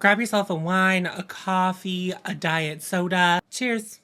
Grab yourself a wine, a coffee, a diet soda. Cheers.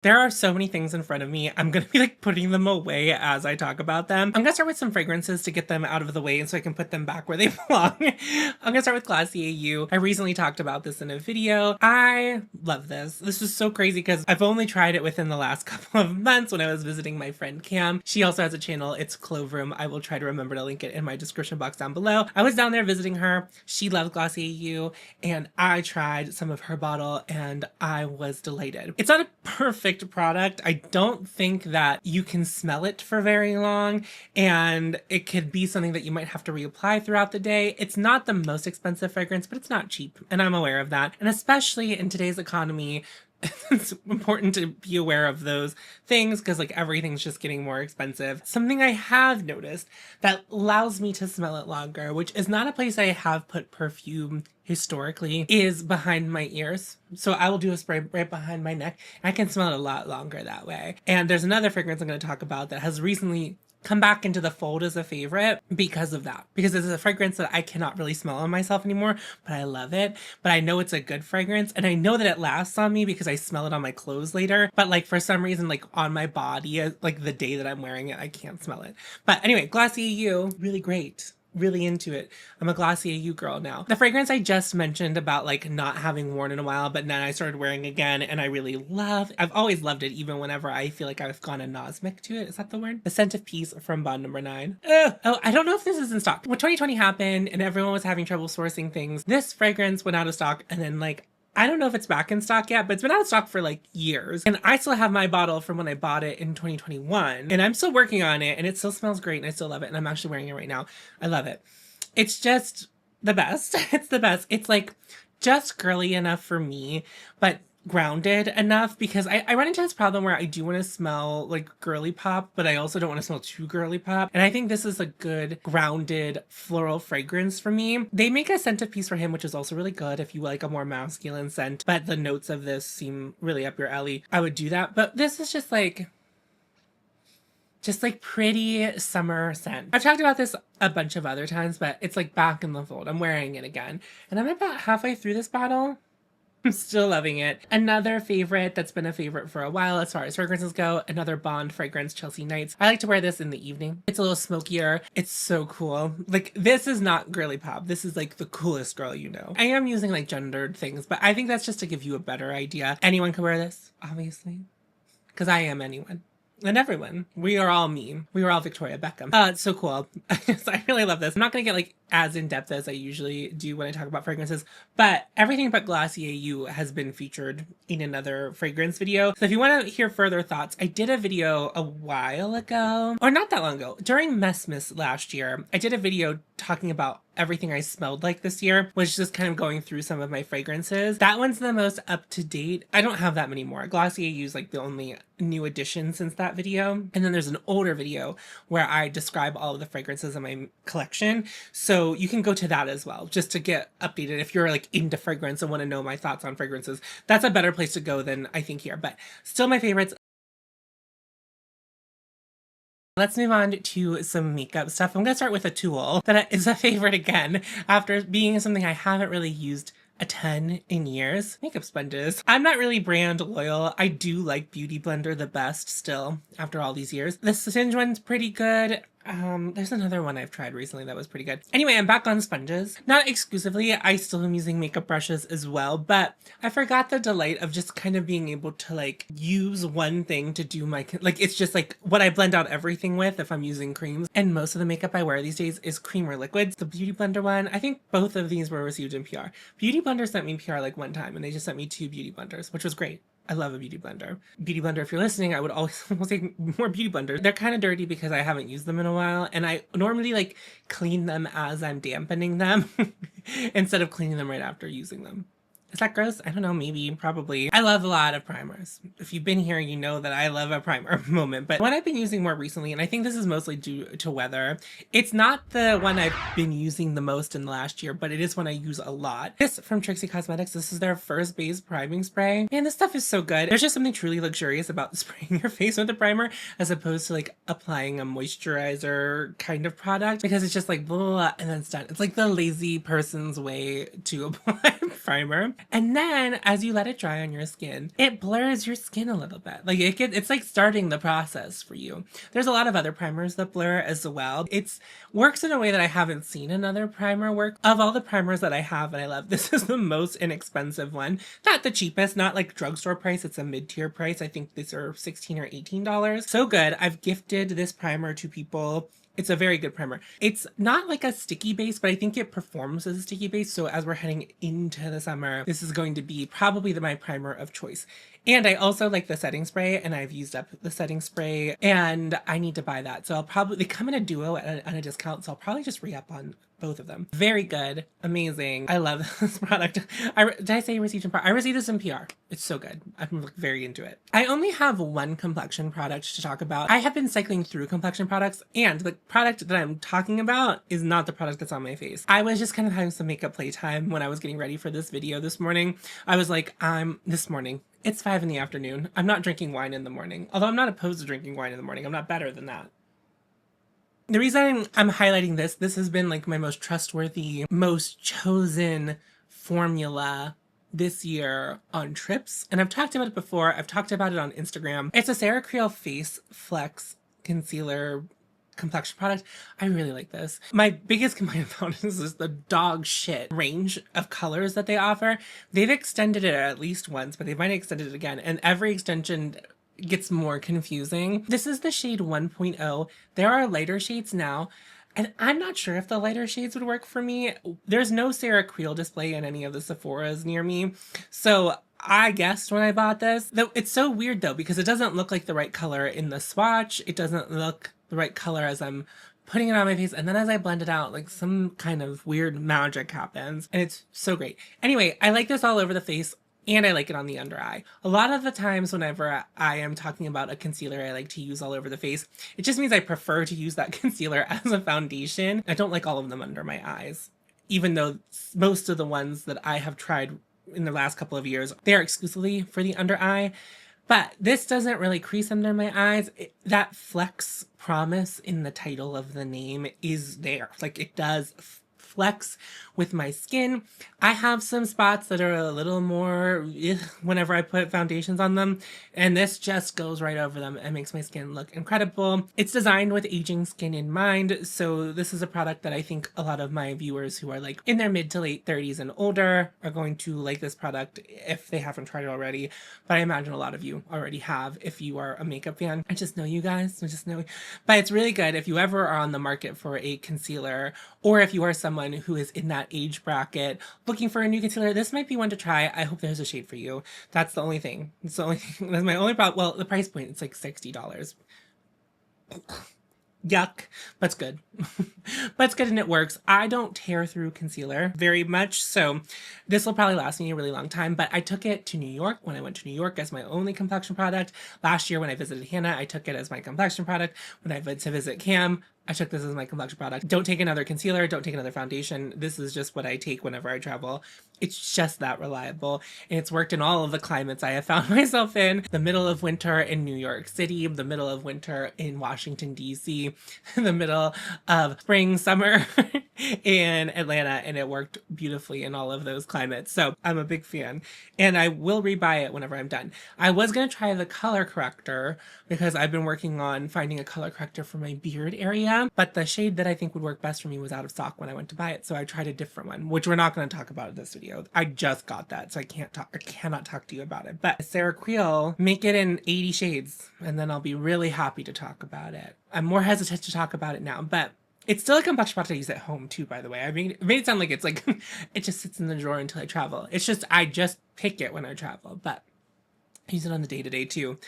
There are so many things in front of me. I'm gonna be like putting them away as I talk about them. I'm gonna start with some fragrances to get them out of the way and so I can put them back where they belong. I'm gonna start with Glossier You. I recently talked about this in a video. I love this. This is so crazy because I've only tried it within the last couple of months when I was visiting my friend Cam. She also has a channel. It's Clove Room. I will try to remember to link it in my description box down below. I was down there visiting her. She loved Glossier You and I tried some of her bottle and I was delighted. It's not a perfect product. I don't think that you can smell it for very long and it could be something that you might have to reapply throughout the day. It's not the most expensive fragrance, but it's not cheap and I'm aware of that. And especially in today's economy, it's important to be aware of those things because like everything's just getting more expensive. Something I have noticed that allows me to smell it longer, which is not a place I have put perfume historically, is behind my ears. So I will do a spray right behind my neck. I can smell it a lot longer that way. And there's another fragrance I'm going to talk about that has recently come back into the fold as a favorite because of that. Because it's a fragrance that I cannot really smell on myself anymore, but I love it. But I know it's a good fragrance and I know that it lasts on me because I smell it on my clothes later. But like for some reason, like on my body, like the day that I'm wearing it, I can't smell it. But anyway, Glossier You, really great. Really into it. I'm a Glossier You girl now. The fragrance I just mentioned about like not having worn in a while, but then I started wearing again and I really love. I've always loved it even whenever I feel like I've gone anosmic to it. Is that the word? The Scent of Peace from Bond Number 9. Ugh. Oh, I don't know if this is in stock. When 2020 happened and everyone was having trouble sourcing things, this fragrance went out of stock and then like I don't know if it's back in stock yet, but it's been out of stock for like years. And I still have my bottle from when I bought it in 2021. And I'm still working on it and it still smells great and I still love it. And I'm actually wearing it right now. I love it. It's just the best. It's the best. It's like just girly enough for me, but grounded enough because I run into this problem where I do want to smell like girly pop, but I also don't want to smell too girly pop. And I think this is a good grounded floral fragrance for me. They make a Scent of Peace for him, which is also really good if you like a more masculine scent, but the notes of this seem really up your alley. I would do that. But this is just like pretty summer scent. I've talked about this a bunch of other times, but it's like back in the fold. I'm wearing it again. And I'm about halfway through this bottle. I'm still loving it. Another favorite that's been a favorite for a while as far as fragrances go, another Bond fragrance, Chelsea Nights. I like to wear this in the evening. It's a little smokier. It's so cool. Like this is not girly pop. This is like the coolest girl you know. I am using like gendered things, but I think that's just to give you a better idea. Anyone can wear this, obviously, because I am anyone. And everyone. We are all me. We are all Victoria Beckham. It's so cool. I really love this. I'm not gonna get like as in-depth as I usually do when I talk about fragrances, but everything but Glossier You has been featured in another fragrance video. So if you want to hear further thoughts, I did a video a while ago, or not that long ago, during Messmas last year, I did a video talking about everything I smelled like this year, was just kind of going through some of my fragrances. That one's the most up to date. I don't have that many more. Glossier You's like the only new addition since that video. And then there's an older video where I describe all of the fragrances in my collection. So you can go to that as well, just to get updated. If you're like into fragrance and want to know my thoughts on fragrances, that's a better place to go than I think here, but still my favorites. Let's move on to some makeup stuff. I'm gonna start with a tool that is a favorite again, after being something I haven't really used a ton in years. Makeup sponges. I'm not really brand loyal. I do like Beauty Blender the best still after all these years. The Singe one's pretty good. There's another one I've tried recently that was pretty good. Anyway, I'm back on sponges. Not exclusively, I still am using makeup brushes as well, but I forgot the delight of just kind of being able to like use one thing to do my, like it's just like what I blend out everything with if I'm using creams. And most of the makeup I wear these days is cream or liquids. The Beauty Blender one, I think both of these were received in PR. Beauty Blender sent me PR like one time and they just sent me 2 Beauty Blenders, which was great. I love a Beauty Blender. Beauty Blender, if you're listening, I would always say more Beauty Blenders. They're kind of dirty because I haven't used them in a while, and I normally like clean them as I'm dampening them instead of cleaning them right after using them. Is that gross? I don't know, maybe, probably. I love a lot of primers. If you've been here, you know that I love a primer moment. But what I've been using more recently, and I think this is mostly due to weather, it's not the one I've been using the most in the last year, but it is one I use a lot. This from Trixie Cosmetics, this is their first base priming spray. Man, this stuff is so good. There's just something truly luxurious about spraying your face with a primer as opposed to like applying a moisturizer kind of product, because it's just like blah, blah, blah, and then it's done. It's like the lazy person's way to apply primer. And then as you let it dry on your skin, it blurs your skin a little bit. Like it's like starting the process for you. There's a lot of other primers that blur as well. It works in a way that I haven't seen another primer work. Of all the primers that I have and I love, this is the most inexpensive one. Not the cheapest, not like drugstore price. It's a mid-tier price. I think these are $16 or $18. So good. I've gifted this primer to people. It's a very good primer. It's not like a sticky base, but I think it performs as a sticky base. So as we're heading into the summer, this is going to be probably my primer of choice. And I also like the setting spray, and I've used up the setting spray, and I need to buy that. So I'll probably, they come in a duo at a discount, so I'll probably just re-up on both of them. Very good. Amazing. I love this product. Did I say received in PR? I received this in PR. It's so good. I'm like very into it. I only have one complexion product to talk about. I have been cycling through complexion products, and the product that I'm talking about is not the product that's on my face. I was just kind of having some makeup playtime when I was getting ready for this video this morning. I was like, this morning. It's 5 in the afternoon. I'm not drinking wine in the morning. Although I'm not opposed to drinking wine in the morning. I'm not better than that. The reason I'm highlighting this has been like my most trustworthy, most chosen formula this year on trips. And I've talked about it before. I've talked about it on Instagram. It's a Sarah Creal Face Flex Concealer complexion product. I really like this. My biggest complaint about this is the dog shit range of colors that they offer. They've extended it at least once, but they might extend it again. And every extension gets more confusing. This is the shade 1.0. There are lighter shades now, and I'm not sure if the lighter shades would work for me. There's no Sarah Creal display in any of the Sephoras near me, so I guessed when I bought this. Though it's so weird though, because it doesn't look like the right color in the swatch. It doesn't look the right color as I'm putting it on my face, and then as I blend it out, like some kind of weird magic happens, and it's so great. Anyway, I like this all over the face. And I like it on the under eye. A lot of the times whenever I am talking about a concealer I like to use all over the face, it just means I prefer to use that concealer as a foundation. I don't like all of them under my eyes, even though most of the ones that I have tried in the last couple of years, they're exclusively for the under eye. But this doesn't really crease under my eyes. That flex promise in the title of the name is there. Like it does flex with my skin. I have some spots that are a little more whenever I put foundations on them, and this just goes right over them and makes my skin look incredible. It's designed with aging skin in mind, so this is a product that I think a lot of my viewers who are like in their mid to late 30s and older are going to like this product if they haven't tried it already, but I imagine a lot of you already have if you are a makeup fan. I just know you guys. I just know. But it's really good if you ever are on the market for a concealer, or if you are someone who is in that age bracket looking for a new concealer. This might be one to try. I hope there's a shade for you. That's the only thing. It's the only thing. That's my only problem. Well, the price point, it's like $60. Yuck, but it's good. But it's good and it works. I don't tear through concealer very much, so this will probably last me a really long time, but I took it to New York when I went to New York as my only complexion product. Last year when I visited Hannah, I took it as my complexion product. When I went to visit Cam, I took this as my complexion product. Don't take another concealer, don't take another foundation. This is just what I take whenever I travel. It's just that reliable, and it's worked in all of the climates I have found myself in. The middle of winter in New York City, the middle of winter in Washington, D.C., the middle of spring, summer in Atlanta, and it worked beautifully in all of those climates. So I'm a big fan, and I will rebuy it whenever I'm done. I was going to try the color corrector because I've been working on finding a color corrector for my beard area, but the shade that I think would work best for me was out of stock when I went to buy it, so I tried a different one, which we're not going to talk about in this video. I just got that, so I cannot talk to you about it. But Sarah Creal, make it in 80 shades, and then I'll be really happy to talk about it. I'm more hesitant to talk about it now, but it's still a complexion product I use at home too, by the way. I mean, it made it sound like it's like, it just sits in the drawer until I travel. It's just, I just pick it when I travel, but I use it on the day-to-day too.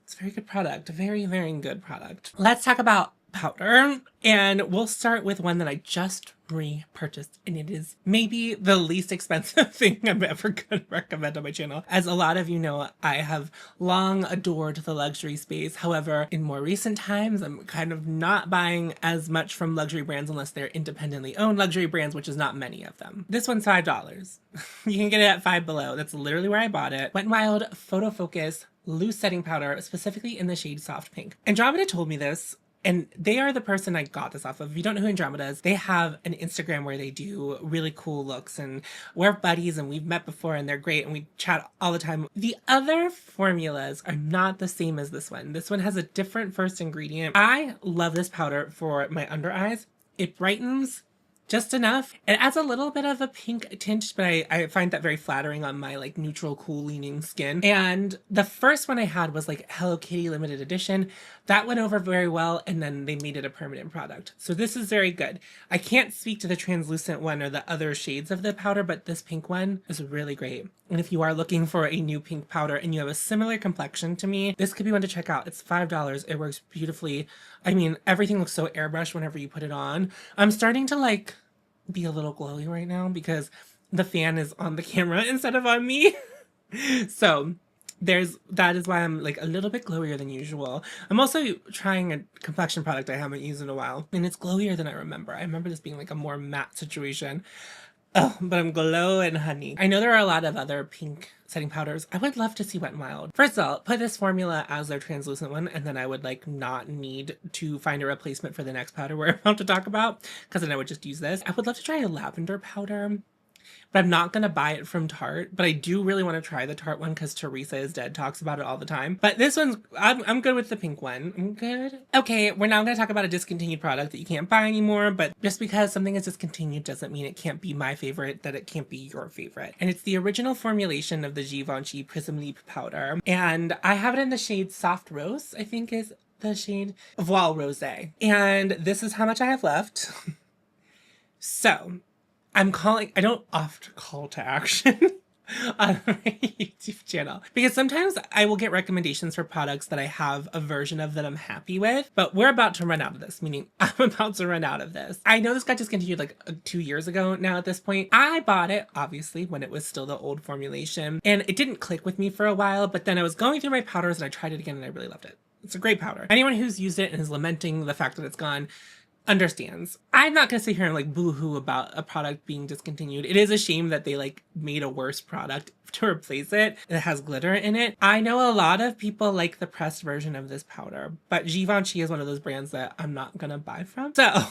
It's a very good product, a very, very good product. Let's talk about powder, and we'll start with one that I just repurchased, and it is maybe the least expensive thing I'm ever gonna recommend on my channel. As a lot of you know, I have long adored the luxury space. However, in more recent times, I'm kind of not buying as much from luxury brands unless they're independently owned luxury brands, which is not many of them. This one's $5. You can get it at Five Below. That's literally where I bought it. Wet n Wild Photofocus Loose Setting Powder, specifically in the shade Soft Pink. Andromeda told me this, and they are the person I got this off of. If you don't know who Andromeda is, they have an Instagram where they do really cool looks, and we're buddies and we've met before and they're great and we chat all the time. The other formulas are not the same as this one. This one has a different first ingredient. I love this powder for my under eyes. It brightens just enough. It adds a little bit of a pink tint, but I find that very flattering on my like neutral, cool leaning skin. And the first one I had was like Hello Kitty limited edition. That went over very well, and then they made it a permanent product. So this is very good. I can't speak to the translucent one or the other shades of the powder, but this pink one is really great. And if you are looking for a new pink powder and you have a similar complexion to me, this could be one to check out. It's $5. It works beautifully. I mean, everything looks so airbrushed whenever you put it on. I'm starting to like be a little glowy right now because the fan is on the camera instead of on me. So that is why I'm like a little bit glowier than usual. I'm also trying a complexion product I haven't used in a while, and it's glowier than I remember. I remember this being like a more matte situation. Oh, but I'm glowing, honey. I know there are a lot of other pink setting powders. I would love to see Wet n Wild. First of all, put this formula as their translucent one, and then I would like not need to find a replacement for the next powder we're about to talk about, because then I would just use this. I would love to try a lavender powder, but I'm not gonna buy it from Tarte. But I do really want to try the Tarte one because Teresa is Dead talks about it all the time. But this one's, I'm good with the pink one. I'm good. Okay, we're now gonna talk about a discontinued product that you can't buy anymore, but just because something is discontinued doesn't mean it can't be my favorite, that it can't be your favorite. And it's the original formulation of the Givenchy Prism Lip powder. And I have it in the shade Soft Rose, I think is the shade Voile Rosé. And this is how much I have left. So, I don't often call to action on my YouTube channel because sometimes I will get recommendations for products that I have a version of that I'm happy with, but we're about to run out of this, meaning I'm about to run out of this. I know this got discontinued like 2 years ago now at this point. I bought it, obviously, when it was still the old formulation, and it didn't click with me for a while, but then I was going through my powders and I tried it again and I really loved it. It's a great powder. Anyone who's used it and is lamenting the fact that it's gone understands. I'm not gonna sit here and like boo-hoo about a product being discontinued. It is a shame that they like made a worse product to replace it that has glitter in it. I know a lot of people like the pressed version of this powder, but Givenchy is one of those brands that I'm not gonna buy from. So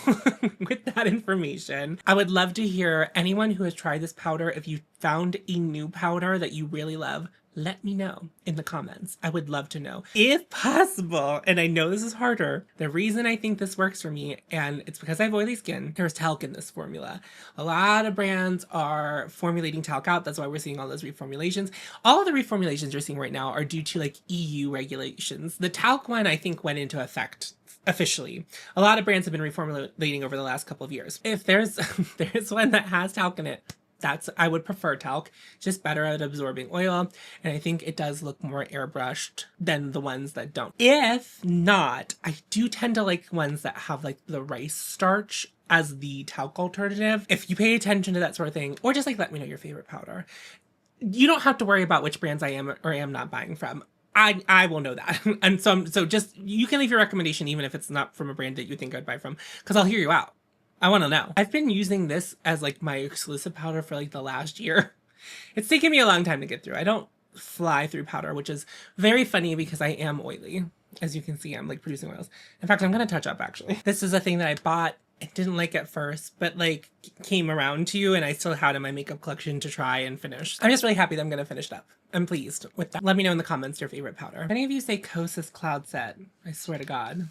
with that information, I would love to hear anyone who has tried this powder. If you found a new powder that you really love, let me know in the comments. I would love to know. If possible, and I know this is harder, the reason I think this works for me, and it's because I have oily skin, there's talc in this formula. A lot of brands are formulating talc out. That's why we're seeing all those reformulations. All of the reformulations you're seeing right now are due to like EU regulations. The talc one, I think, went into effect officially. A lot of brands have been reformulating over the last couple of years. If there's one that has talc in it, I would prefer talc, just better at absorbing oil, and I think it does look more airbrushed than the ones that don't. If not, I do tend to like ones that have like the rice starch as the talc alternative. If you pay attention to that sort of thing, or just like let me know your favorite powder. You don't have to worry about which brands I am or am not buying from. I will know that. And so just, you can leave your recommendation even if it's not from a brand that you think I'd buy from, because I'll hear you out. I want to know. I've been using this as like my exclusive powder for like the last year. It's taken me a long time to get through. I don't fly through powder, which is very funny because I am oily. As you can see, I'm like producing oils. In fact, I'm going to touch up actually. This is a thing that I bought. I didn't like at first, but like came around to, and I still had in my makeup collection to try and finish. I'm just really happy that I'm going to finish it up. I'm pleased with that. Let me know in the comments your favorite powder. If any of you say Kosas Cloud Set, I swear to God.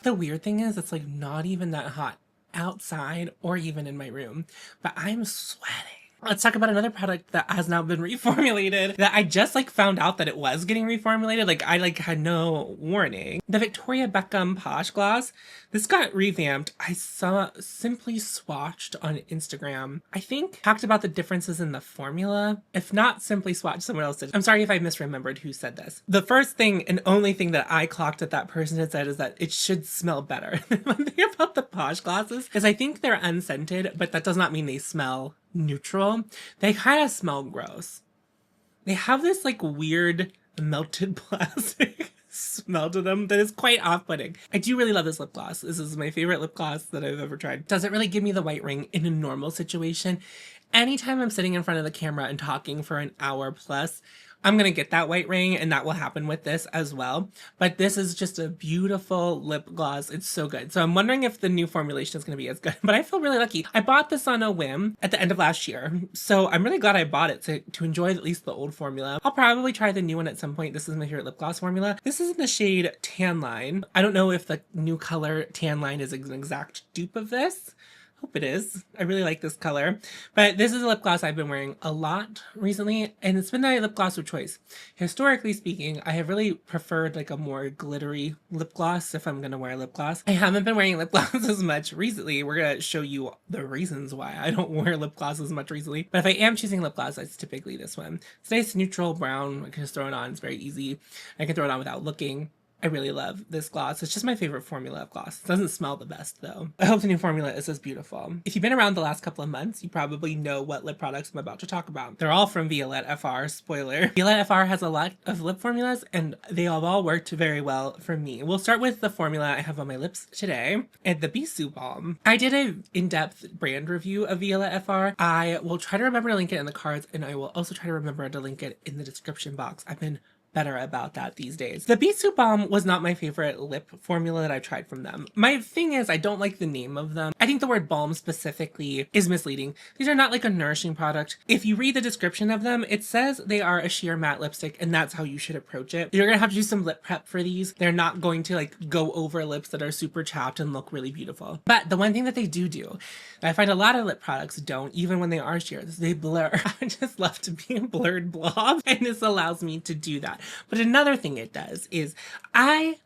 The weird thing is, it's like not even that hot outside or even in my room, but I'm sweating. Let's talk about another product that has now been reformulated that I just like found out that it was getting reformulated. Like I like had no warning. The Victoria Beckham Posh Gloss. This got revamped. I saw simply swatched on Instagram. I think talked about the differences in the formula. If not simply swatched, someone else did. I'm sorry if I misremembered who said this. The first thing and only thing that I clocked that person had said is that it should smell better. One thing about the Posh glosses is I think they're unscented, but that does not mean they smell neutral. They kind of smell gross. They have this like weird melted plastic smell to them that is quite off-putting. I do really love this lip gloss. This is my favorite lip gloss that I've ever tried. Doesn't really give me the white ring in a normal situation. Anytime I'm sitting in front of the camera and talking for an hour plus, I'm gonna get that white ring, and that will happen with this as well. But this is just a beautiful lip gloss. It's so good. So I'm wondering if the new formulation is gonna be as good, but I feel really lucky. I bought this on a whim at the end of last year, so I'm really glad I bought it to enjoy at least the old formula. I'll probably try the new one at some point. This is my favorite lip gloss formula. This is in the shade Tanline. I don't know if the new color Tanline is an exact dupe of this. Hope it is. I really like this color. But this is a lip gloss I've been wearing a lot recently, and it's been my lip gloss of choice. Historically speaking, I have really preferred like a more glittery lip gloss if I'm gonna wear lip gloss. I haven't been wearing lip gloss as much recently. We're gonna show you the reasons why I don't wear lip gloss as much recently. But if I am choosing lip gloss, it's typically this one. It's nice neutral brown. I can just throw it on. It's very easy. I can throw it on without looking. I really love this gloss. It's just my favorite formula of gloss. It doesn't smell the best though. I hope the new formula is as beautiful. If you've been around the last couple of months, you probably know what lip products I'm about to talk about. They're all from Violette FR, spoiler. Violette FR has a lot of lip formulas and they have all worked very well for me. We'll start with the formula I have on my lips today and the Bisou Balm. I did an in-depth brand review of Violette FR. I will try to remember to link it in the cards, and I will also try to remember to link it in the description box. I've been better about that these days. The Bisou Balm was not my favorite lip formula that I've tried from them. My thing is I don't like the name of them. I think the word balm specifically is misleading. These are not like a nourishing product. If you read the description of them, it says they are a sheer matte lipstick, and that's how you should approach it. You're gonna have to do some lip prep for these. They're not going to like go over lips that are super chapped and look really beautiful. But the one thing that they do that I find a lot of lip products don't, even when they are sheer, is they blur. I just love to be a blurred blob, and this allows me to do that. But another thing it does is I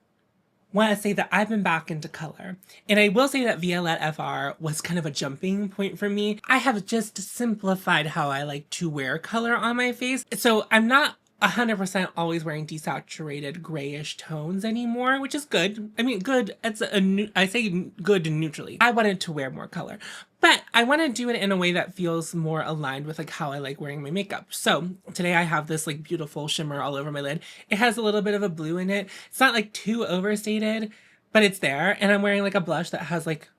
want to say that I've been back into color. And I will say that Violette FR was kind of a jumping point for me. I have just simplified how I like to wear color on my face. So I'm not 100% always wearing desaturated grayish tones anymore, which is good. I mean, good, I say good neutrally. I wanted to wear more color, but I want to do it in a way that feels more aligned with like how I like wearing my makeup. So today I have this like beautiful shimmer all over my lid. It has a little bit of a blue in it. It's not like too overstated, but it's there. And I'm wearing like a blush that has like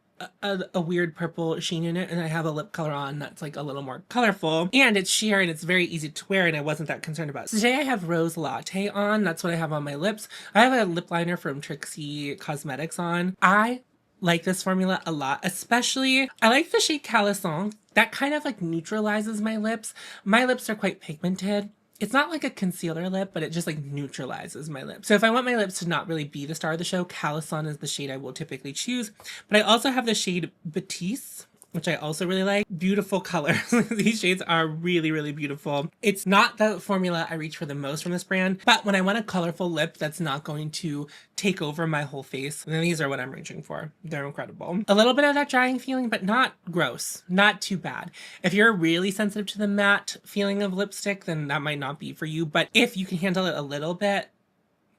a weird purple sheen in it, and I have a lip color on that's like a little more colorful, and it's sheer and it's very easy to wear, and I wasn't that concerned about it. So today I have Rose Latte on. That's what I have on my lips. I have a lip liner from Trixie Cosmetics on. I like this formula a lot, especially I like the shade Calisson. That kind of like neutralizes my lips. My lips are quite pigmented. It's not like a concealer lip, but it just like neutralizes my lips. So if I want my lips to not really be the star of the show, Calisson is the shade I will typically choose. But I also have the shade Batiste, which I also really like. Beautiful colors. These shades are really, really beautiful. It's not the formula I reach for the most from this brand, but when I want a colorful lip that's not going to take over my whole face, then these are what I'm reaching for. They're incredible. A little bit of that drying feeling, but not gross. Not too bad. If you're really sensitive to the matte feeling of lipstick, then that might not be for you, but if you can handle it a little bit,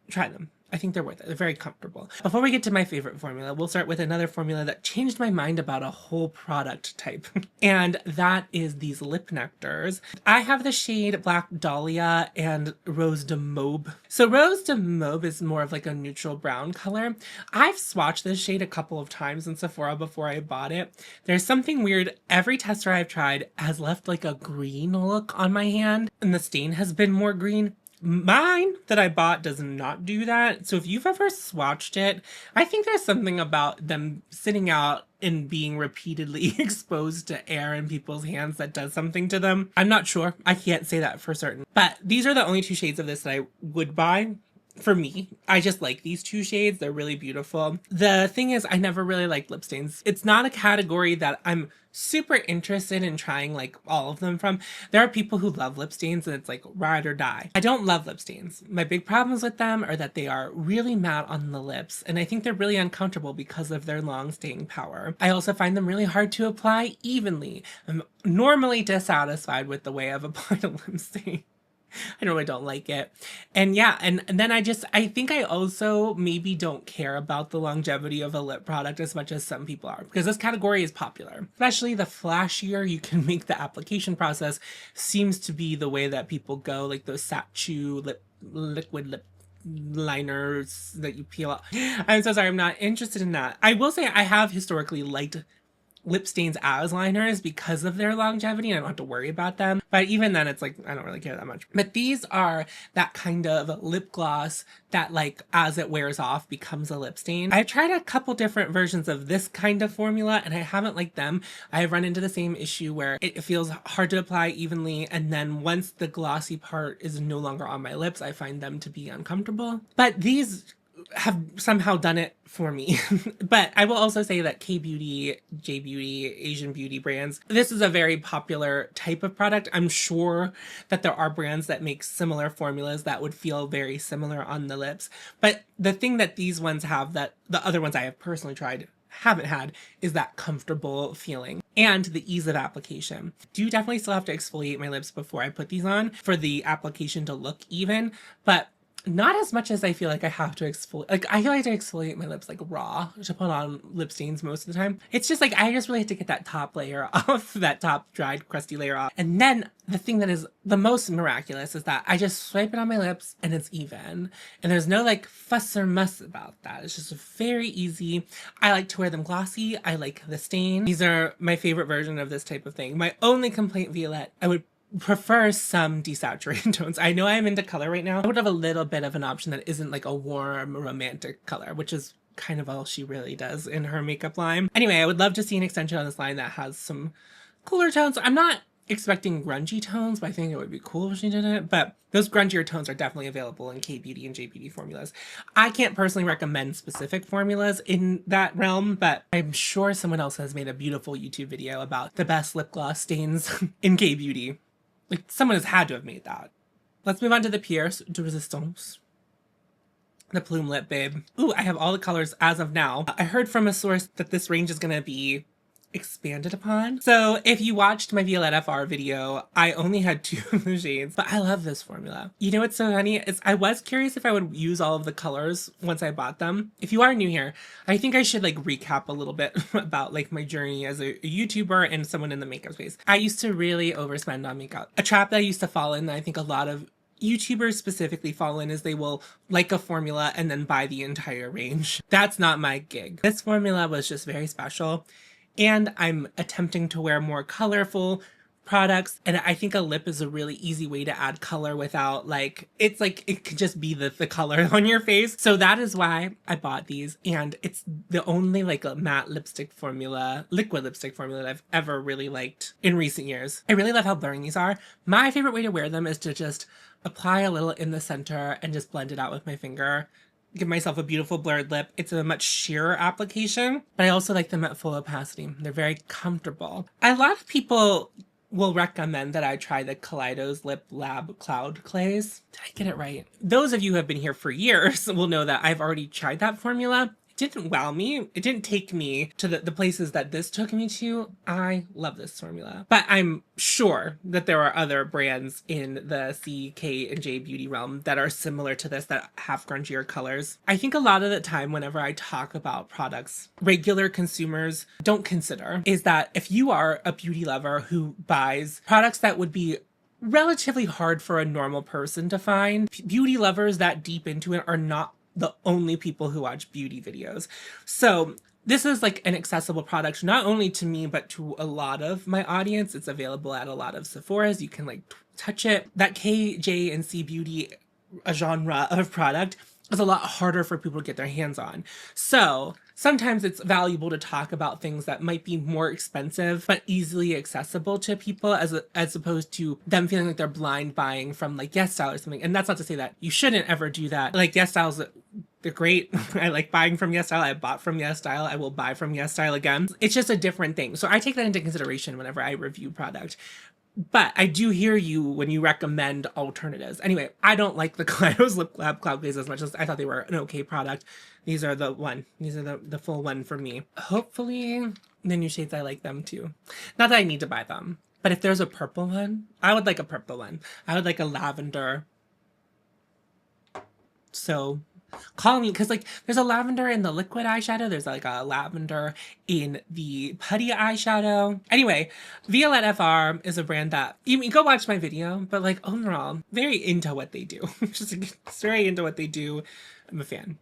try them. I think they're worth it. They're very comfortable. Before we get to my favorite formula, we'll start with another formula that changed my mind about a whole product type. And that is these Lip Nectars. I have the shade Black Dahlia and Rose de Mauve. So Rose de Mauve is more of like a neutral brown color. I've swatched this shade a couple of times in Sephora before I bought it. There's something weird. Every tester I've tried has left like a green look on my hand, and the stain has been more green. Mine that I bought does not do that. So if you've ever swatched it, I think there's something about them sitting out and being repeatedly exposed to air in people's hands that does something to them. I'm not sure. I can't say that for certain. But these are the only two shades of this that I would buy. for me, I just like these two shades. They're really beautiful. The thing is, I never really liked lip stains. It's not a category that I'm super interested in trying like all of them from. There are people who love lip stains and it's like ride or die. I don't love lip stains. My big problems with them are that they are really matte on the lips, and I think they're really uncomfortable because of their long staying power. I also find them really hard to apply evenly. I'm normally dissatisfied with the way I've applied a lip stain. I really don't like it. And yeah, and then I think I also maybe don't care about the longevity of a lip product as much as some people are, because this category is popular. Especially the flashier you can make the application process seems to be the way that people go, like those Satchu liquid lip liners that you peel off. I'm so sorry, I'm not interested in that. I will say I have historically liked lip stains as liners because of their longevity and I don't have to worry about them. But even then it's like, I don't really care that much. But these are that kind of lip gloss that like as it wears off becomes a lip stain. I've tried a couple different versions of this kind of formula and I haven't liked them. I've run into the same issue where it feels hard to apply evenly, and then once the glossy part is no longer on my lips, I find them to be uncomfortable. But these have somehow done it for me. But I will also say that K-beauty, J-beauty, Asian beauty brands, this is a very popular type of product. I'm sure that there are brands that make similar formulas that would feel very similar on the lips. But the thing that these ones have that the other ones I have personally tried haven't had is that comfortable feeling and the ease of application. Do definitely still have to exfoliate my lips before I put these on for the application to look even, but not as much as I feel like I have to exfoliate. Like, I feel like I exfoliate my lips like raw to put on lip stains most of the time. It's just like, I just really have to get that top layer off, that top dried crusty layer off. And then the thing that is the most miraculous is that I just swipe it on my lips and it's even. And there's no like fuss or muss about that. It's just very easy. I like to wear them glossy. I like the stain. These are my favorite version of this type of thing. My only complaint, Violette, I would prefer some desaturated tones. I know I'm into color right now. I would have a little bit of an option that isn't like a warm romantic color, which is kind of all she really does in her makeup line. Anyway, I would love to see an extension on this line that has some cooler tones. I'm not expecting grungy tones, but I think it would be cool if she did it. But those grungier tones are definitely available in K-beauty and J-beauty formulas. I can't personally recommend specific formulas in that realm, but I'm sure someone else has made a beautiful YouTube video about the best lip gloss stains in K-beauty. Like, someone has had to have made that. Let's move on to the Pierce de Resistance. The Plume Lip, babe. Ooh, I have all the colors as of now. I heard from a source that this range is going to be expanded upon. So if you watched my Violette FR video, I only had 2 of the shades, but I love this formula. You know what's so funny is I was curious if I would use all of the colors once I bought them. If you are new here, I think I should like recap a little bit about like my journey as a YouTuber and someone in the makeup space. I used to really overspend on makeup. A trap that I used to fall in that I think a lot of YouTubers specifically fall in is they will like a formula and then buy the entire range. That's not my gig. This formula was just very special. And I'm attempting to wear more colorful products. And I think a lip is a really easy way to add color without like, it's like, it could just be the color on your face. So that is why I bought these. And it's the only like a matte lipstick formula, liquid lipstick formula that I've ever really liked in recent years. I really love how blurring these are. My favorite way to wear them is to just apply a little in the center and just blend it out with my finger. Give myself a beautiful blurred lip. It's a much sheerer application, but I also like them at full opacity. They're very comfortable. A lot of people will recommend that I try the Kaleidos Lip Lab Cloud Clays. Did I get it right? Those of you who have been here for years will know that I've already tried that formula. Didn't wow me. It didn't take me to the places that this took me to. I love this formula. But I'm sure that there are other brands in the C, K, and J beauty realm that are similar to this that have grungier colors. I think a lot of the time whenever I talk about products regular consumers don't consider is that if you are a beauty lover who buys products that would be relatively hard for a normal person to find, beauty lovers that deep into it are not the only people who watch beauty videos. So this is like an accessible product, not only to me, but to a lot of my audience. It's available at a lot of Sephora's. You can like touch it. That K, J, and C beauty genre of product is a lot harder for people to get their hands on. So sometimes it's valuable to talk about things that might be more expensive but easily accessible to people, as opposed to them feeling like they're blind buying from like YesStyle or something. And that's not to say that you shouldn't ever do that. Like YesStyle's, they're great. I like buying from YesStyle. I bought from YesStyle. I will buy from YesStyle again. It's just a different thing. So I take that into consideration whenever I review product. But I do hear you when you recommend alternatives. Anyway, I don't like the Kaleidos Lip Lab Cloud Glaze as much as I thought they were an okay product. These are the one. These are the full one for me. Hopefully the new shades, I like them too. Not that I need to buy them. But if there's a purple one, I would like a purple one. I would like a lavender. So call me, because like there's a lavender in the liquid eyeshadow, there's like a lavender in the putty eyeshadow. Anyway, Violette FR is a brand that you can go watch my video, but like overall very into what they do. Just very into what they do. I'm a fan.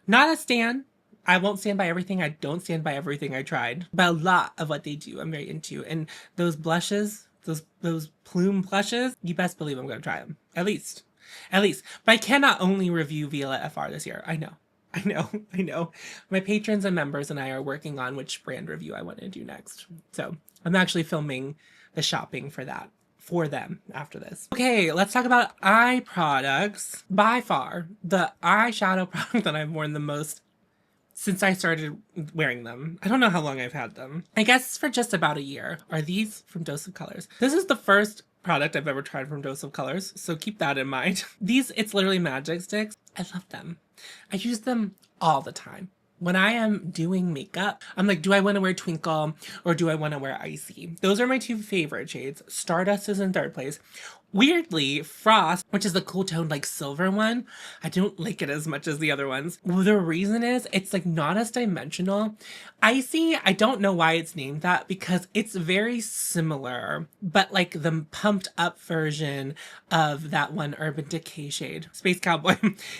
Not a stan. I won't stand by everything. I don't stand by everything I tried, but a lot of what they do I'm very into. And those blushes, those Plume blushes, you best believe I'm gonna try them. At least. But I cannot only review Violette FR this year. I know. My patrons and members and I are working on which brand review I want to do next. So I'm actually filming the shopping for that for them after this. Okay, let's talk about eye products. By far, the eyeshadow product that I've worn the most since I started wearing them. I don't know how long I've had them. I guess for just about a year. Are these from Dose of Colors? This is the first product I've ever tried from Dose of Colors, so keep that in mind. These, it's literally magic sticks. I love them. I use them all the time. When I am doing makeup, I'm like, do I want to wear Twinkle or do I want to wear Icy? Those are my two favorite shades. Stardust is in third place. Weirdly, Frost, which is the cool toned like silver one, I don't like it as much as the other ones. The reason is it's like not as dimensional. Icy, I don't know why it's named that because it's very similar, but like the pumped up version of that one Urban Decay shade, Space Cowboy.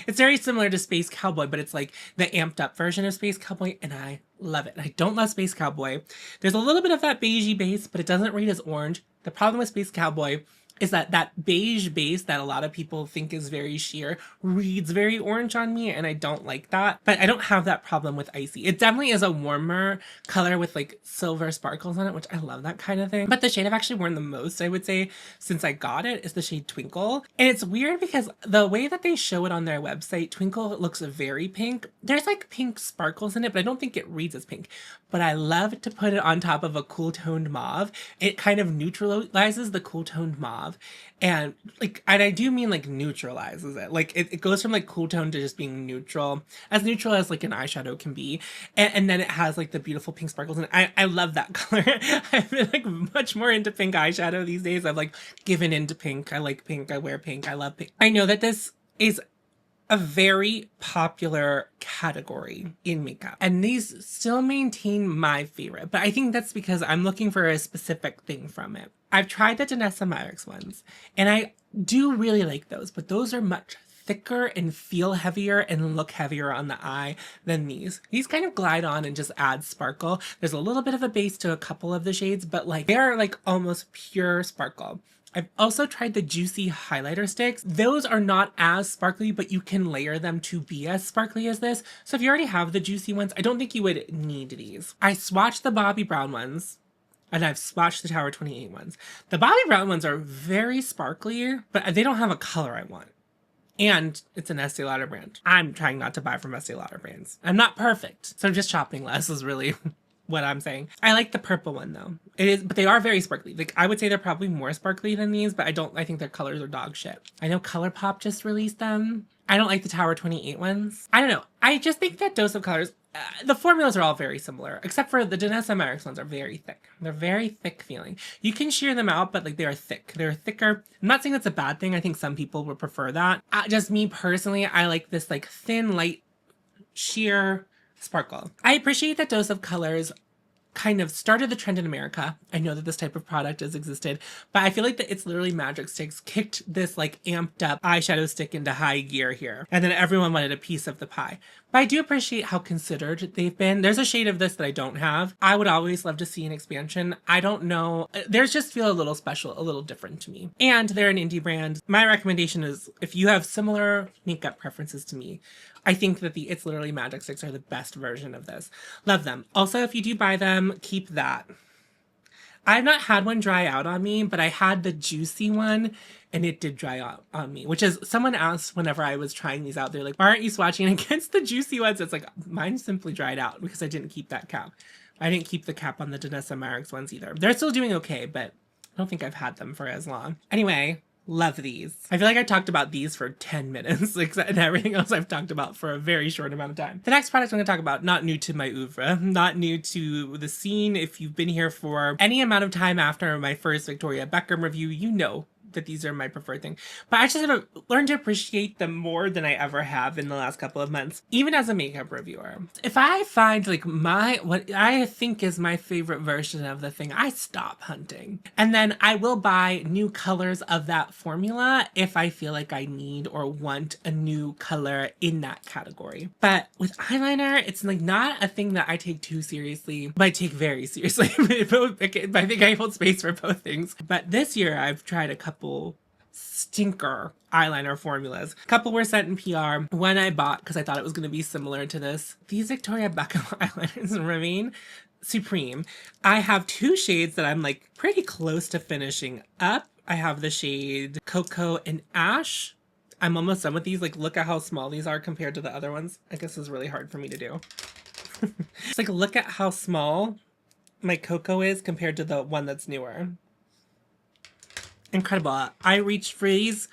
It's very similar to Space Cowboy, but it's like the amped up version of Space Cowboy, and I love it. I don't love Space Cowboy. There's a little bit of that beigey base, but it doesn't read as orange. The problem with Space Cowboy is that beige base that a lot of people think is very sheer reads very orange on me, and I don't like that. But I don't have that problem with Icy. It definitely is a warmer color with like silver sparkles on it, which I love that kind of thing. But the shade I've actually worn the most, I would say, since I got it is the shade Twinkle. And it's weird because the way that they show it on their website, Twinkle looks very pink. There's like pink sparkles in it, but I don't think it reads as pink. But I love to put it on top of a cool toned mauve. It kind of neutralizes the cool toned mauve. And like, and I do mean like neutralizes it. Like it goes from like cool tone to just being neutral as like an eyeshadow can be. And then it has like the beautiful pink sparkles. And I love that color. I've been like much more into pink eyeshadow these days. I've like given into pink. I like pink. I wear pink. I love pink. I know that this is a very popular category in makeup, and these still maintain my favorite, but I think that's because I'm looking for a specific thing from it. I've tried the Danessa Myricks ones, and I do really like those, but those are much thicker and feel heavier and look heavier on the eye than these. These kind of glide on and just add sparkle. There's a little bit of a base to a couple of the shades, but like they're like almost pure sparkle. I've also tried the Juicy highlighter sticks. Those are not as sparkly, but you can layer them to be as sparkly as this. So if you already have the Juicy ones, I don't think you would need these. I swatched the Bobbi Brown ones, and I've swatched the Tower 28 ones. The Bobbi Brown ones are very sparkly, but they don't have a color I want. And it's an Estee Lauder brand. I'm trying not to buy from Estee Lauder brands. I'm not perfect, so just shopping less is really what I'm saying. I like the purple one though. It is, but they are very sparkly. Like I would say they're probably more sparkly than these, but I think their colors are dog shit. I know ColourPop just released them. I don't like the Tower 28 ones. I don't know. I just think that Dose of Colors, the formulas are all very similar, except for the Danessa Myricks ones are very thick. They're very thick feeling. You can sheer them out, but like they are thick. They're thicker. I'm not saying that's a bad thing. I think some people would prefer that. Just me personally, I like this like thin, light, sheer sparkle. I appreciate that Dose of Colors kind of started the trend in America. I know that this type of product has existed, but I feel like that it's literally magic sticks kicked this like amped up eyeshadow stick into high gear here. And then everyone wanted a piece of the pie. But I do appreciate how considered they've been. There's a shade of this that I don't have. I would always love to see an expansion. I don't know. Theirs just feel a little special, a little different to me. And they're an indie brand. My recommendation is if you have similar makeup preferences to me, I think that the It's Literally Magic Sticks are the best version of this. Love them. Also, if you do buy them, keep that. I've not had one dry out on me, but I had the juicy one and it did dry out on me, which is, someone asked whenever I was trying these out, they're like, why aren't you swatching against the juicy ones? It's like, mine simply dried out because I didn't keep that cap. I didn't keep the cap on the Danessa Myricks ones either. They're still doing okay, but I don't think I've had them for as long. Anyway, love these. I feel like I talked about these for 10 minutes, and everything else I've talked about for a very short amount of time. The next product I'm going to talk about, not new to my oeuvre, not new to the scene. If you've been here for any amount of time after my first Victoria Beckham review, you know that these are my preferred thing. But I just have learned to appreciate them more than I ever have in the last couple of months, even as a makeup reviewer. If I find like what I think is my favorite version of the thing, I stop hunting. And then I will buy new colors of that formula if I feel like I need or want a new color in that category. But with eyeliner, it's like not a thing that I take too seriously, but I take very seriously. I think I hold space for both things. But this year I've tried a couple stinker eyeliner formulas. A couple were sent in PR. One I bought because I thought it was going to be similar to this. These Victoria Beckham eyeliners remain supreme. I have two shades that I'm like pretty close to finishing up. I have the shade Cocoa and Ash. I'm almost done with these. Like, look at how small these are compared to the other ones. I guess it's really hard for me to do. It's like, look at how small my Cocoa is compared to the one that's newer. Incredible. I reach freeze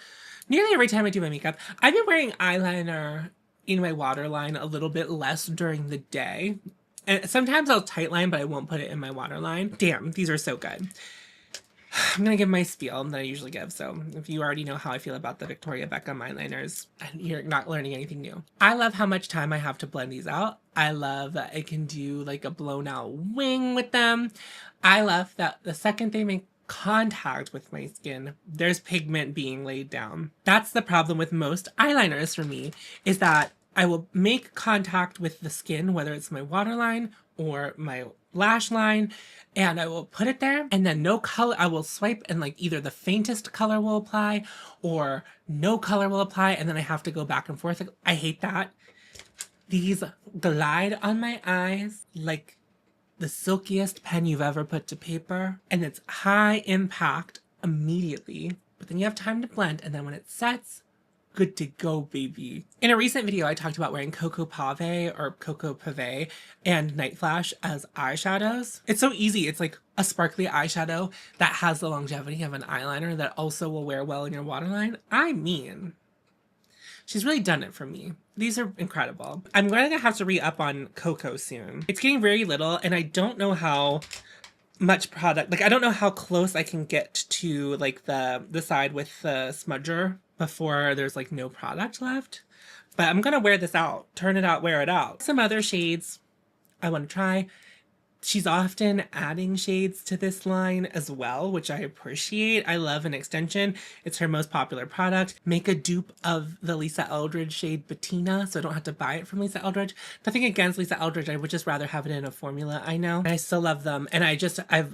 nearly every time I do my makeup. I've been wearing eyeliner in my waterline a little bit less during the day. And sometimes I'll tightline, but I won't put it in my waterline. Damn, these are so good. I'm gonna give my spiel that I usually give. So if you already know how I feel about the Victoria Beckham eyeliners, you're not learning anything new. I love how much time I have to blend these out. I love that I can do like a blown out wing with them. I love that the second they make contact with my skin, there's pigment being laid down. That's the problem with most eyeliners for me, is that I will make contact with the skin, whether it's my waterline or my lash line, and I will put it there, and then no color, I will swipe and like either the faintest color will apply or no color will apply, and then I have to go back and forth. I hate that. These glide on my eyes like the silkiest pen you've ever put to paper, and it's high impact immediately, but then you have time to blend, and then when it sets, good to go, baby. In a recent video, I talked about wearing Cocoa Pave or Cocoa Pave and Night Flash as eyeshadows. It's so easy. It's like a sparkly eyeshadow that has the longevity of an eyeliner that also will wear well in your waterline. I mean, she's really done it for me. These are incredible. I'm going to have to re-up on Cocoa soon. It's getting very little, and I don't know how much product, like I don't know how close I can get to like the side with the smudger before there's like no product left. But I'm going to wear this out. Turn it out, wear it out. Some other shades I want to try. She's often adding shades to this line as well, which I appreciate. I love an extension. It's her most popular product. Make a dupe of the Lisa Eldridge shade Bettina, so I don't have to buy it from Lisa Eldridge. Nothing against Lisa Eldridge. I would just rather have it in a formula, I know. And I still love them, and I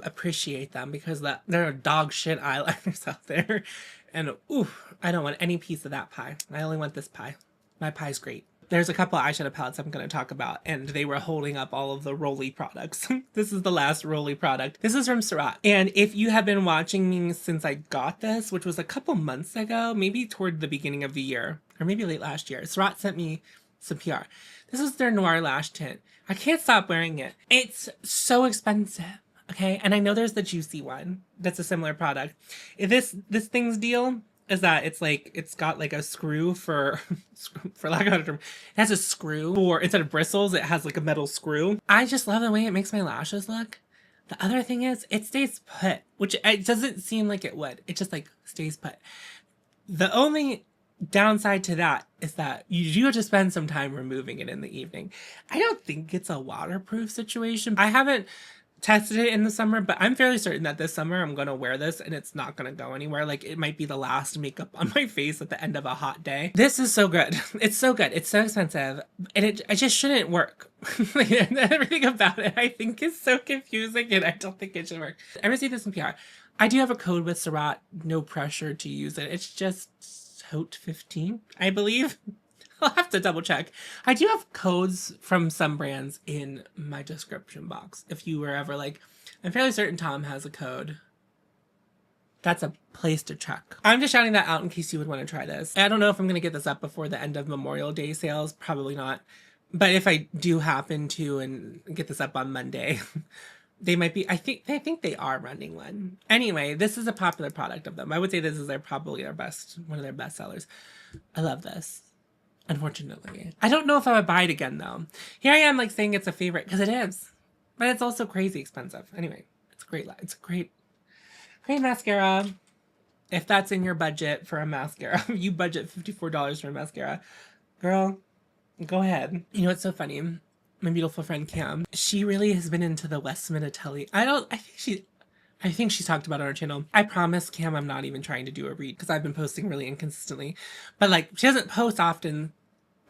appreciate them because there are dog shit eyeliners out there. And ooh, I don't want any piece of that pie. I only want this pie. My pie's great. There's a couple of eyeshadow palettes I'm going to talk about, and they were holding up all of the Rolly products. This is the last Rolly product. This is from Surratt. And if you have been watching me since I got this, which was a couple months ago, maybe toward the beginning of the year, or maybe late last year, Surratt sent me some PR. This is their Noir Lash Tint. I can't stop wearing it. It's so expensive. Okay, and I know there's the juicy one that's a similar product. This thing's deal is that it's got like a screw for lack of a better term. It has a screw for, instead of bristles, it has like a metal screw. I just love the way it makes my lashes look. The other thing is it stays put, which it doesn't seem like it would. It just like stays put. The only downside to that is that you do have to spend some time removing it in the evening. I don't think it's a waterproof situation. I haven't tested it in the summer, but I'm fairly certain that this summer I'm gonna wear this and it's not gonna go anywhere. Like, it might be the last makeup on my face at the end of a hot day. This is so good. It's so good. It's so expensive, and it just shouldn't work. Like, everything about it I think is so confusing, and I don't think it should work. I'm gonna see this in PR. I do have a code with Surratt. No pressure to use it. It's just HOTE15, I believe. I'll have to double check. I do have codes from some brands in my description box. If you were ever like, I'm fairly certain Tom has a code. That's a place to check. I'm just shouting that out in case you would want to try this. I don't know if I'm going to get this up before the end of Memorial Day sales. Probably not. But if I do happen to and get this up on Monday, they might be, I think they are running one. Anyway, this is a popular product of them. I would say this is probably their best, one of their best sellers. I love this. Unfortunately. I don't know if I would buy it again, though. Here I am, like, saying it's a favorite, because it is. But it's also crazy expensive. Anyway, it's great. It's a great mascara. If that's in your budget for a mascara, you budget $54 for a mascara, girl, go ahead. You know what's so funny? My beautiful friend Cam, she really has been into the Westman Atelier. I think she's talked about it on her channel. I promise, Cam, I'm not even trying to do a read because I've been posting really inconsistently. But, like, she doesn't post often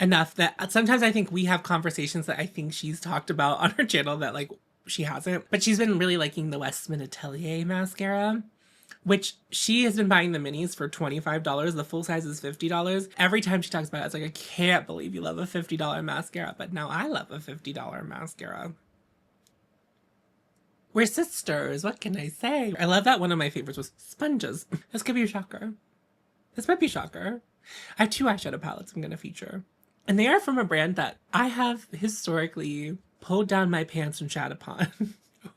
enough that sometimes I think we have conversations that I think she's talked about on her channel that, like, she hasn't. But she's been really liking the Westman Atelier mascara, which she has been buying the minis for $25. The full size is $50. Every time she talks about it, it's like, I can't believe you love a $50 mascara. But now I love a $50 mascara. We're sisters, what can I say? I love that one of my favorites was sponges. This could be a shocker. This might be a shocker. I have two eyeshadow palettes I'm going to feature. And they are from a brand that I have historically pulled down my pants and shat upon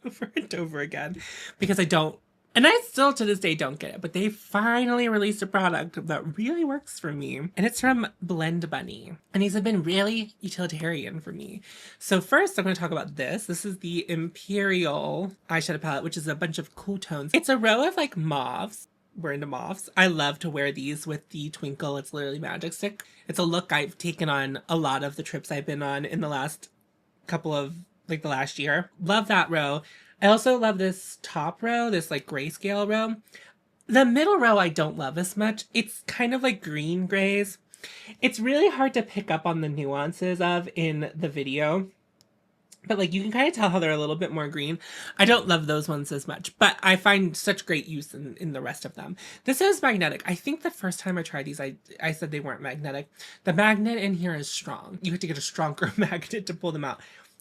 over and over again. Because I don't, and I still to this day don't get it, but they finally released a product that really works for me. And it's from blendbunny. And these have been really utilitarian for me. So first I'm going to talk about this. This is the Imperial eyeshadow palette, which is a bunch of cool tones. It's a row of like mauves. We're into mauves. I love to wear these with the Twinkle. It's literally magic stick. It's a look I've taken on a lot of the trips I've been on in the last couple of, like the last year. Love that row. I also love this top row, this like grayscale row. The middle row I don't love as much. It's kind of like green grays. It's really hard to pick up on the nuances of in the video. But like you can kind of tell how they're a little bit more green. I don't love those ones as much, but I find such great use in the rest of them. This is magnetic. I think the first time I tried these, I said they weren't magnetic. The magnet in here is strong. You have to get a stronger magnet to pull them out.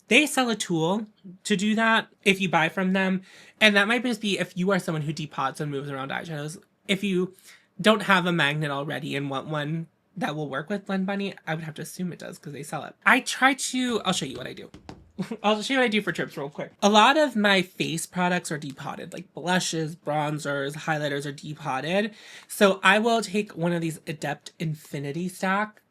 They sell a tool to do that if you buy from them. And that might just be if you are someone who depots and moves around eyeshadows. If you don't have a magnet already and want one that will work with blendbunny, I would have to assume it does because they sell it. I'll show you what I do. I'll show you what I do for trips real quick. A lot of my face products are depotted, like blushes, bronzers, highlighters are depotted. So I will take one of these Adept Infinity Stack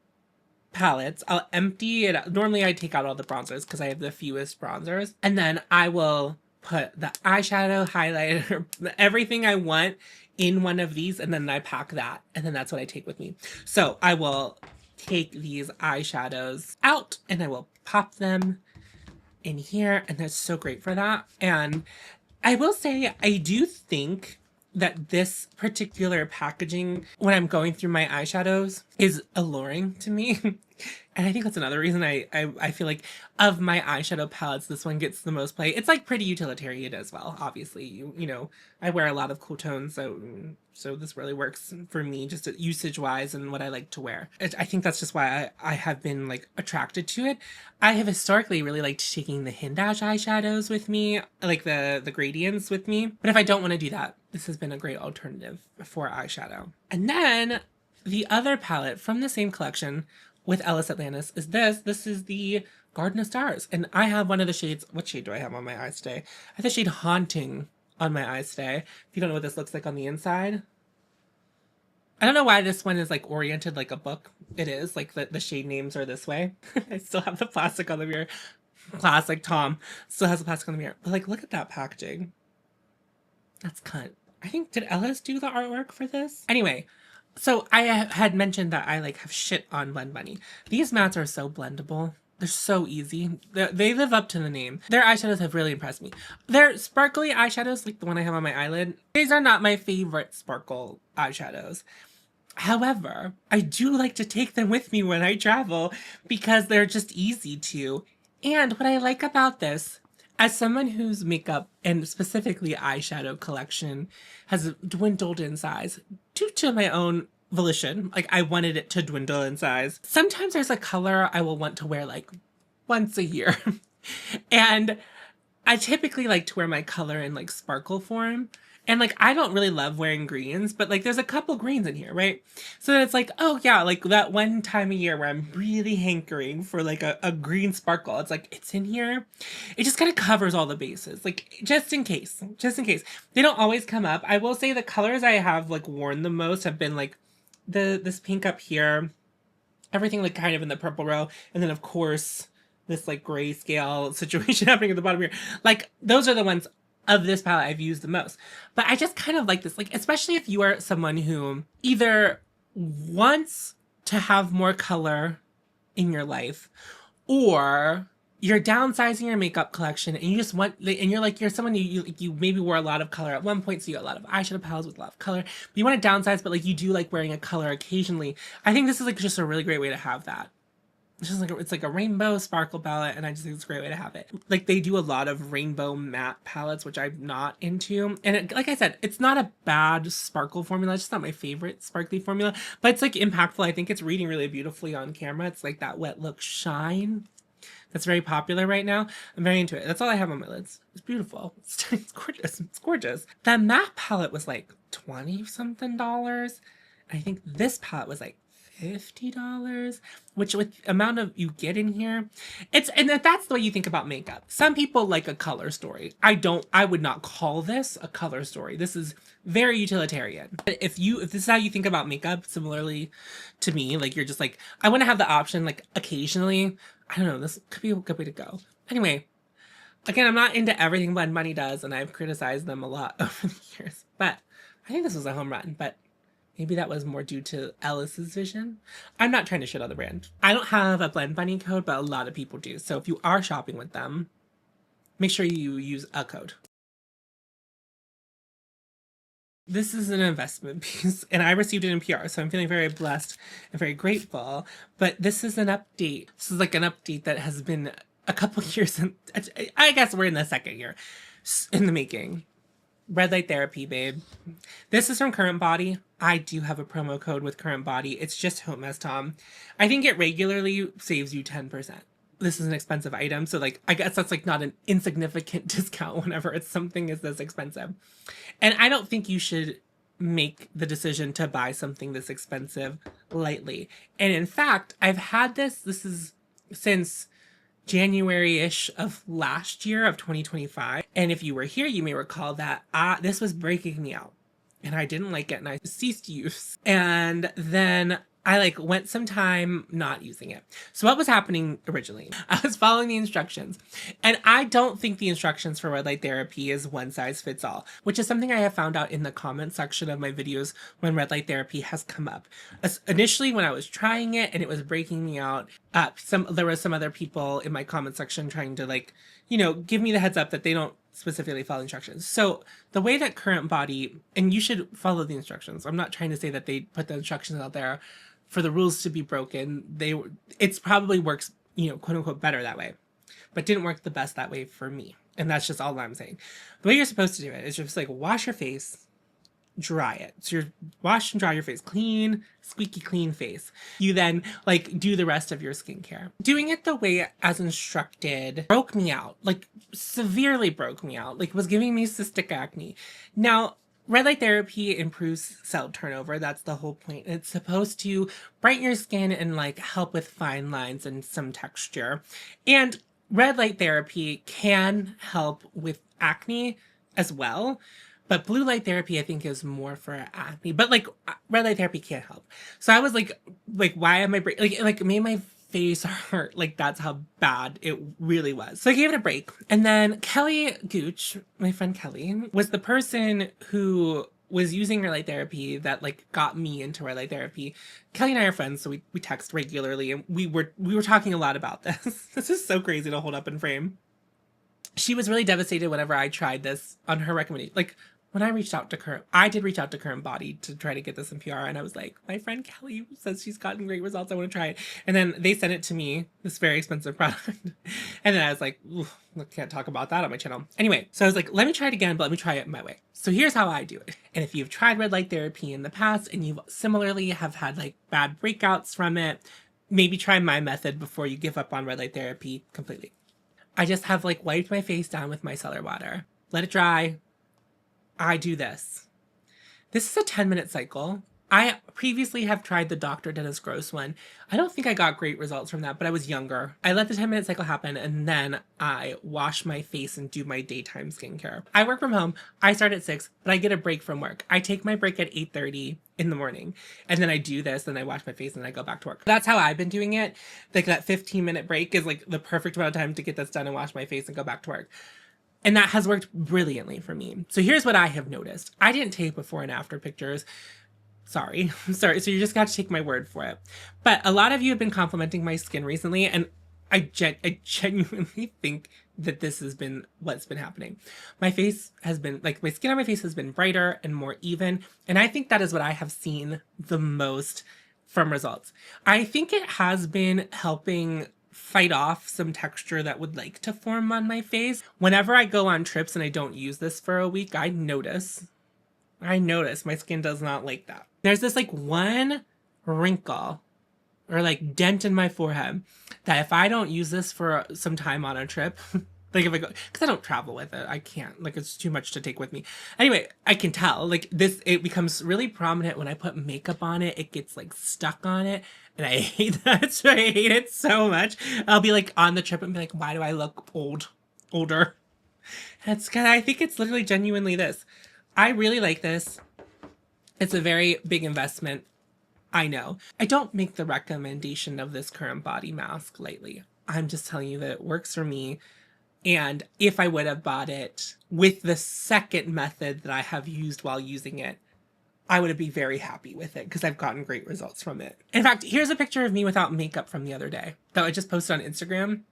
palettes. I'll empty it out. Normally I take out all the bronzers because I have the fewest bronzers. And then I will put the eyeshadow, highlighter, everything I want in one of these. And then I pack that. And then that's what I take with me. So I will take these eyeshadows out and I will pop them in here, and that's so great for that. And I will say I do think that this particular packaging when I'm going through my eyeshadows is alluring to me. And I think that's another reason I feel like of my eyeshadow palettes, this one gets the most play. It's like pretty utilitarian as well. Obviously, you know, I wear a lot of cool tones, so this really works for me just usage wise and what I like to wear. I think that's just why I have been like attracted to it. I have historically really liked taking the Hindash eyeshadows with me, like the gradients with me. But if I don't want to do that, this has been a great alternative for eyeshadow. And then the other palette from the same collection with Ellis Atlantis is this. This is the Garden of Stars. And I have one of the shades. What shade do I have on my eyes today? I have the shade Haunting on my eyes today. If you don't know what this looks like on the inside. I don't know why this one is like oriented like a book. It is. Like the shade names are this way. I still have the plastic on the mirror. Classic Tom. Still has the plastic on the mirror. But like, look at that packaging. That's cunt. I think, did Ellis do the artwork for this? Anyway. So I had mentioned that I like have shit on blendbunny. These mattes are so blendable. They're so easy. They live up to the name. Their eyeshadows have really impressed me. Their sparkly eyeshadows, like the one I have on my eyelid, these are not my favorite sparkle eyeshadows. However, I do like to take them with me when I travel because they're just easy to. And what I like about this, as someone whose makeup and specifically eyeshadow collection has dwindled in size due to my own volition, like I wanted it to dwindle in size. Sometimes there's a color I will want to wear like once a year. And I typically like to wear my color in like sparkle form. And like, I don't really love wearing greens, but like there's a couple greens in here, right? So it's like, oh yeah, like that one time a year where I'm really hankering for like a green sparkle. It's like, it's in here. It just kind of covers all the bases, like just in case. They don't always come up. I will say the colors I have like worn the most have been like this pink up here, everything like kind of in the purple row. And then of course, this like grayscale situation happening at the bottom here. Like those are the ones of this palette I've used the most. But I just kind of like this, like, especially if you are someone who either wants to have more color in your life, or you're downsizing your makeup collection and you just want, and you're someone you maybe wore a lot of color at one point, so you got a lot of eyeshadow palettes with a lot of color, but you want to downsize, but like you do like wearing a color occasionally. I think this is like just a really great way to have that. It's just like it's like a rainbow sparkle palette, and I just think it's a great way to have it. Like they do a lot of rainbow matte palettes, which I'm not into. And like I said, it's not a bad sparkle formula. It's just not my favorite sparkly formula, but it's like impactful. I think it's reading really beautifully on camera. It's like that wet look shine that's very popular right now. I'm very into it. That's all I have on my lids. It's beautiful. It's gorgeous. It's gorgeous. That matte palette was like $20 something. I think this palette was like $50, which with amount of you get in here, and that's the way you think about makeup. Some people like a color story. I would not call this a color story. This is very utilitarian. If this is how you think about makeup, similarly to me, like you're just like, I want to have the option, like occasionally, I don't know, this could be a good way to go. Anyway, again, I'm not into everything blendbunny does, and I've criticized them a lot over the years, but I think this was a home run, but maybe that was more due to Ellis's vision. I'm not trying to shit on the brand. I don't have a blendbunny code, but a lot of people do. So if you are shopping with them, make sure you use a code. This is an investment piece, and I received it in PR, so I'm feeling very blessed and very grateful. But this is an update. This is like an update that has been a couple years, and I guess we're in the second year in the making. Red light therapy, babe. This is from currentbody. I do have a promo code with currentbody. It's just hautemess Tom. I think it regularly saves you 10%. This is an expensive item, so like I guess that's like not an insignificant discount whenever it's something is this expensive. And I don't think you should make the decision to buy something this expensive lightly. And in fact, I've had this is since January-ish of last year of 2025. And if you were here, you may recall that this was breaking me out and I didn't like it and I ceased use. And then I like went some time not using it. So what was happening originally? I was following the instructions, and I don't think the instructions for red light therapy is one size fits all, which is something I have found out in the comment section of my videos when red light therapy has come up. Initially, when I was trying it and it was breaking me out, there were some other people in my comment section trying to like, give me the heads up that they don't specifically follow instructions. So the way that currentbody, and you should follow the instructions. I'm not trying to say that they put the instructions out there for the rules to be broken. It's probably works, quote unquote, better that way, but didn't work the best that way for me. And that's just all I'm saying. The way you're supposed to do it is just like wash your face, dry it. So you're wash and dry your face, clean, squeaky clean face. You then like do the rest of your skincare. Doing it the way as instructed broke me out, like severely broke me out, like was giving me cystic acne. Now, red light therapy improves cell turnover. That's the whole point. It's supposed to brighten your skin and like help with fine lines and some texture. And red light therapy can help with acne as well. But blue light therapy, I think, is more for acne. But like red light therapy can't help. So I was like, why am I like made my face hurt? Like that's how bad it really was. So I gave it a break. And then Kelly Gooch, my friend Kelly, was the person who was using red light therapy that like got me into red light therapy. Kelly and I are friends, so we text regularly, and we were talking a lot about this. This is so crazy to hold up in frame. She was really devastated whenever I tried this on her recommendation. Like, when I reached out to I did reach out to Currentbody to try to get this in PR, and I was like, my friend Kelly says she's gotten great results, I want to try it. And then they sent it to me, this very expensive product. And then I was like, I can't talk about that on my channel. Anyway, so I was like, let me try it again, but let me try it my way. So here's how I do it. And if you've tried red light therapy in the past and you've similarly have had like bad breakouts from it, maybe try my method before you give up on red light therapy completely. I just have like wiped my face down with micellar water, let it dry. I do this. This is a 10-minute cycle. I previously have tried the Dr. Dennis Gross one. I don't think I got great results from that, but I was younger. I let the 10-minute cycle happen, and then I wash my face and do my daytime skincare. I work from home. I start at 6, but I get a break from work. I take my break at 8:30 in the morning, and then I do this, and I wash my face, and I go back to work. That's how I've been doing it. Like that 15-minute break is like the perfect amount of time to get this done and wash my face and go back to work. And that has worked brilliantly for me. So here's what I have noticed. I didn't take before and after pictures. Sorry. So you just got to take my word for it. But a lot of you have been complimenting my skin recently, and I genuinely think that this has been what's been happening. My face has been, like, my skin on my face has been brighter and more even, and I think that is what I have seen the most from results. I think it has been helping fight off some texture that would like to form on my face. Whenever I go on trips and I don't use this for a week, I notice my skin does not like that. There's this like one wrinkle or like dent in my forehead that if I don't use this for some time on a trip, like if I go, because I don't travel with it, I can't, like it's too much to take with me. Anyway, I can tell like this, it becomes really prominent when I put makeup on it. It gets like stuck on it, and I hate that. So I hate it so much. I'll be like on the trip and be like, why do I look older? That's because I think it's literally genuinely this. I really like this. It's a very big investment. I know. I don't make the recommendation of this Currentbody mask lightly. I'm just telling you that it works for me. And if I would have bought it with the second method that I have used while using it, I would be very happy with it because I've gotten great results from it. In fact, here's a picture of me without makeup from the other day that I just posted on Instagram.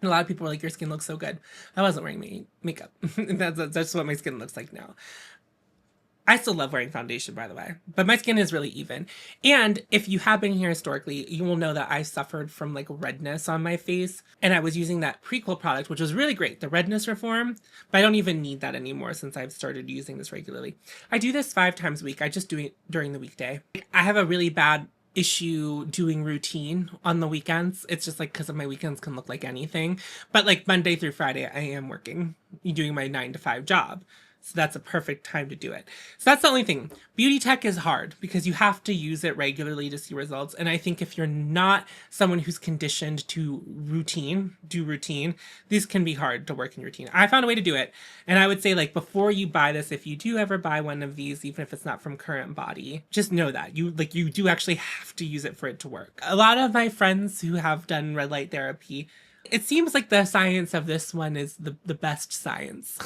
And a lot of people were like, your skin looks so good. I wasn't wearing makeup. That's what my skin looks like now. I still love wearing foundation, by the way, but my skin is really even. And if you have been here historically, you will know that I suffered from like redness on my face, and I was using that Prequel product, which was really great, the redness reform, but I don't even need that anymore since I've started using this regularly. I do this 5 times a week. I just do it during the weekday. I have a really bad issue doing routine on the weekends. It's just like because of my weekends can look like anything, but like Monday through Friday, I am working, doing my 9-to-5 job. So that's a perfect time to do it. So that's the only thing. Beauty tech is hard because you have to use it regularly to see results. And I think if you're not someone who's conditioned to do routine, these can be hard to work in routine. I found a way to do it. And I would say like before you buy this, if you do ever buy one of these, even if it's not from Currentbody, just know that you do actually have to use it for it to work. A lot of my friends who have done red light therapy, it seems like the science of this one is the best science.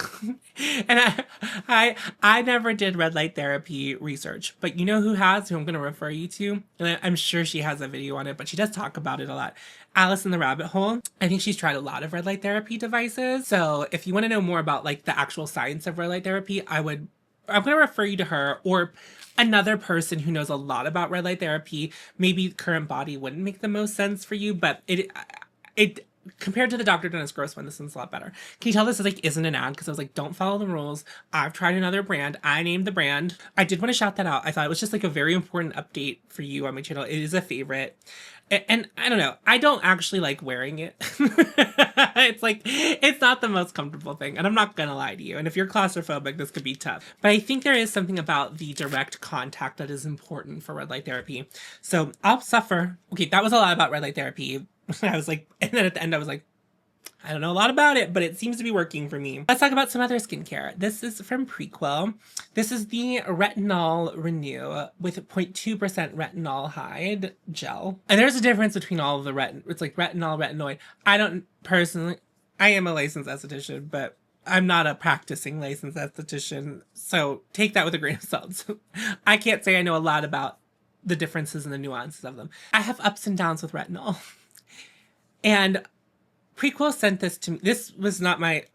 And I never did red light therapy research, but you know who has, who I'm going to refer you to? And I'm sure she has a video on it, but she does talk about it a lot. Alice in the Rabbit Hole. I think she's tried a lot of red light therapy devices. So if you want to know more about like the actual science of red light therapy, I'm going to refer you to her or another person who knows a lot about red light therapy. Maybe Currentbody wouldn't make the most sense for you, but it compared to the Dr. Dennis Gross one, this one's a lot better. Can you tell this is like isn't an ad? Because I was like, don't follow the rules. I've tried another brand. I named the brand. I did want to shout that out. I thought it was just like a very important update for you on my channel. It is a favorite. And I don't know, I don't actually like wearing it. It's like, it's not the most comfortable thing, and I'm not gonna lie to you. And if you're claustrophobic, this could be tough. But I think there is something about the direct contact that is important for red light therapy. So I'll suffer. Okay, that was a lot about red light therapy. I was like, and then at the end I was like, I don't know a lot about it, but it seems to be working for me. Let's talk about some other skincare. This is from Prequel. This is the Retinol Renew with 0.2% retinol hide gel. And there's a difference between all of the it's like retinol, retinoid. I don't personally, I am a licensed esthetician, but I'm not a practicing licensed esthetician, so take that with a grain of salt. So I can't say I know a lot about the differences and the nuances of them. I have ups and downs with retinol. And Prequel sent this to me. This was not my...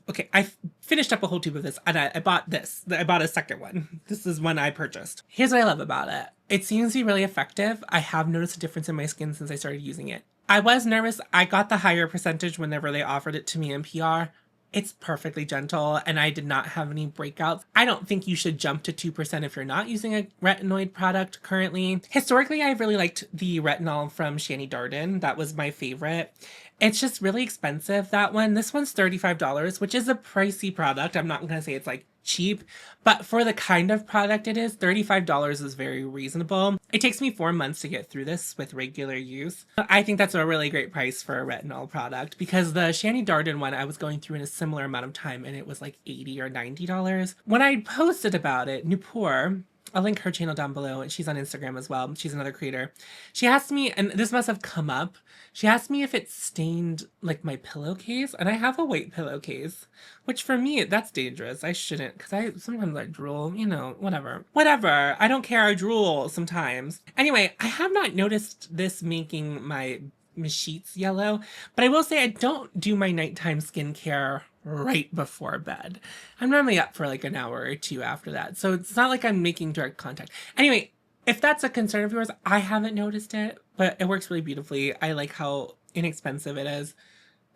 okay, I finished up a whole tube of this, and I bought this. I bought a second one. This is one I purchased. Here's what I love about it. It seems to be really effective. I have noticed a difference in my skin since I started using it. I was nervous. I got the higher percentage whenever they offered it to me in PR. It's perfectly gentle, and I did not have any breakouts. I don't think you should jump to 2% if you're not using a retinoid product currently. Historically, I really liked the retinol from Shani Darden. That was my favorite. It's just really expensive, that one. This one's $35, which is a pricey product. I'm not gonna say it's like cheap, but for the kind of product it is, $35 is very reasonable. It takes me 4 months to get through this with regular use. I think that's a really great price for a retinol product, because the Shani Darden one I was going through in a similar amount of time, and it was like $80 or $90. When I posted about it, Noor, I'll link her channel down below, and she's on Instagram as well. She's another creator. She asked me, and this must have come up, she asked me if it stained like my pillowcase, and I have a white pillowcase, which for me, that's dangerous. I shouldn't, because sometimes I drool, you know, whatever. Whatever, I don't care, I drool sometimes. Anyway, I have not noticed this making my sheets yellow, but I will say I don't do my nighttime skincare right before bed. I'm normally up for like an hour or two after that, so it's not like I'm making direct contact. Anyway, if that's a concern of yours, I haven't noticed it, but it works really beautifully. I like how inexpensive it is.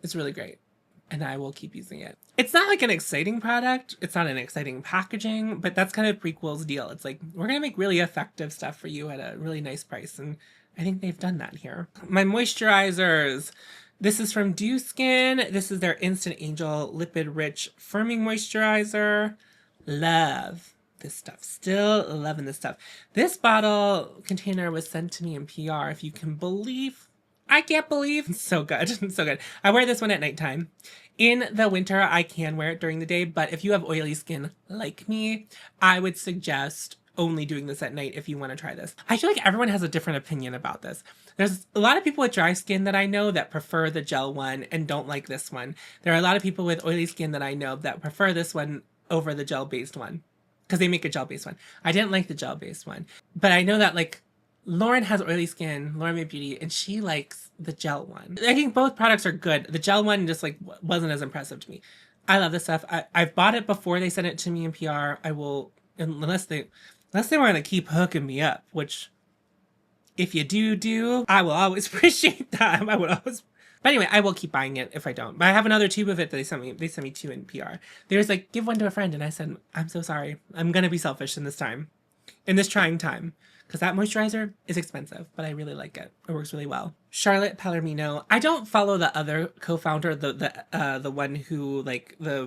It's really great, and I will keep using it. It's not like an exciting product. It's not an exciting packaging, but that's kind of Prequel's deal. It's like, we're gonna make really effective stuff for you at a really nice price, and I think they've done that here. My moisturizers. This is from Dew Skin. This is their Instant Angel Lipid Rich Firming Moisturizer. Love this stuff. Still loving this stuff. This bottle container was sent to me in PR, if you can believe. I can't believe. It's so good. It's so good. I wear this one at nighttime. In the winter, I can wear it during the day, but if you have oily skin like me, I would suggest only doing this at night if you want to try this. I feel like everyone has a different opinion about this. There's a lot of people with dry skin that I know that prefer the gel one and don't like this one. There are a lot of people with oily skin that I know that prefer this one over the gel-based one, because they make a gel-based one. I didn't like the gel-based one, but I know that like Lauren has oily skin, Lauren Made Beauty, and she likes the gel one. I think both products are good. The gel one just like wasn't as impressive to me. I love this stuff. I've bought it before they sent it to me in PR. I will, unless they want to keep hooking me up, which if you do, I will always appreciate that. I would always. But anyway, I will keep buying it if I don't. But I have another tube of it that they sent me two in PR. They was like, give one to a friend, and I said, I'm so sorry. I'm gonna be selfish in this trying time. Because that moisturizer is expensive, but I really like it. It works really well. Charlotte Palomino. I don't follow the other co-founder, the one who like the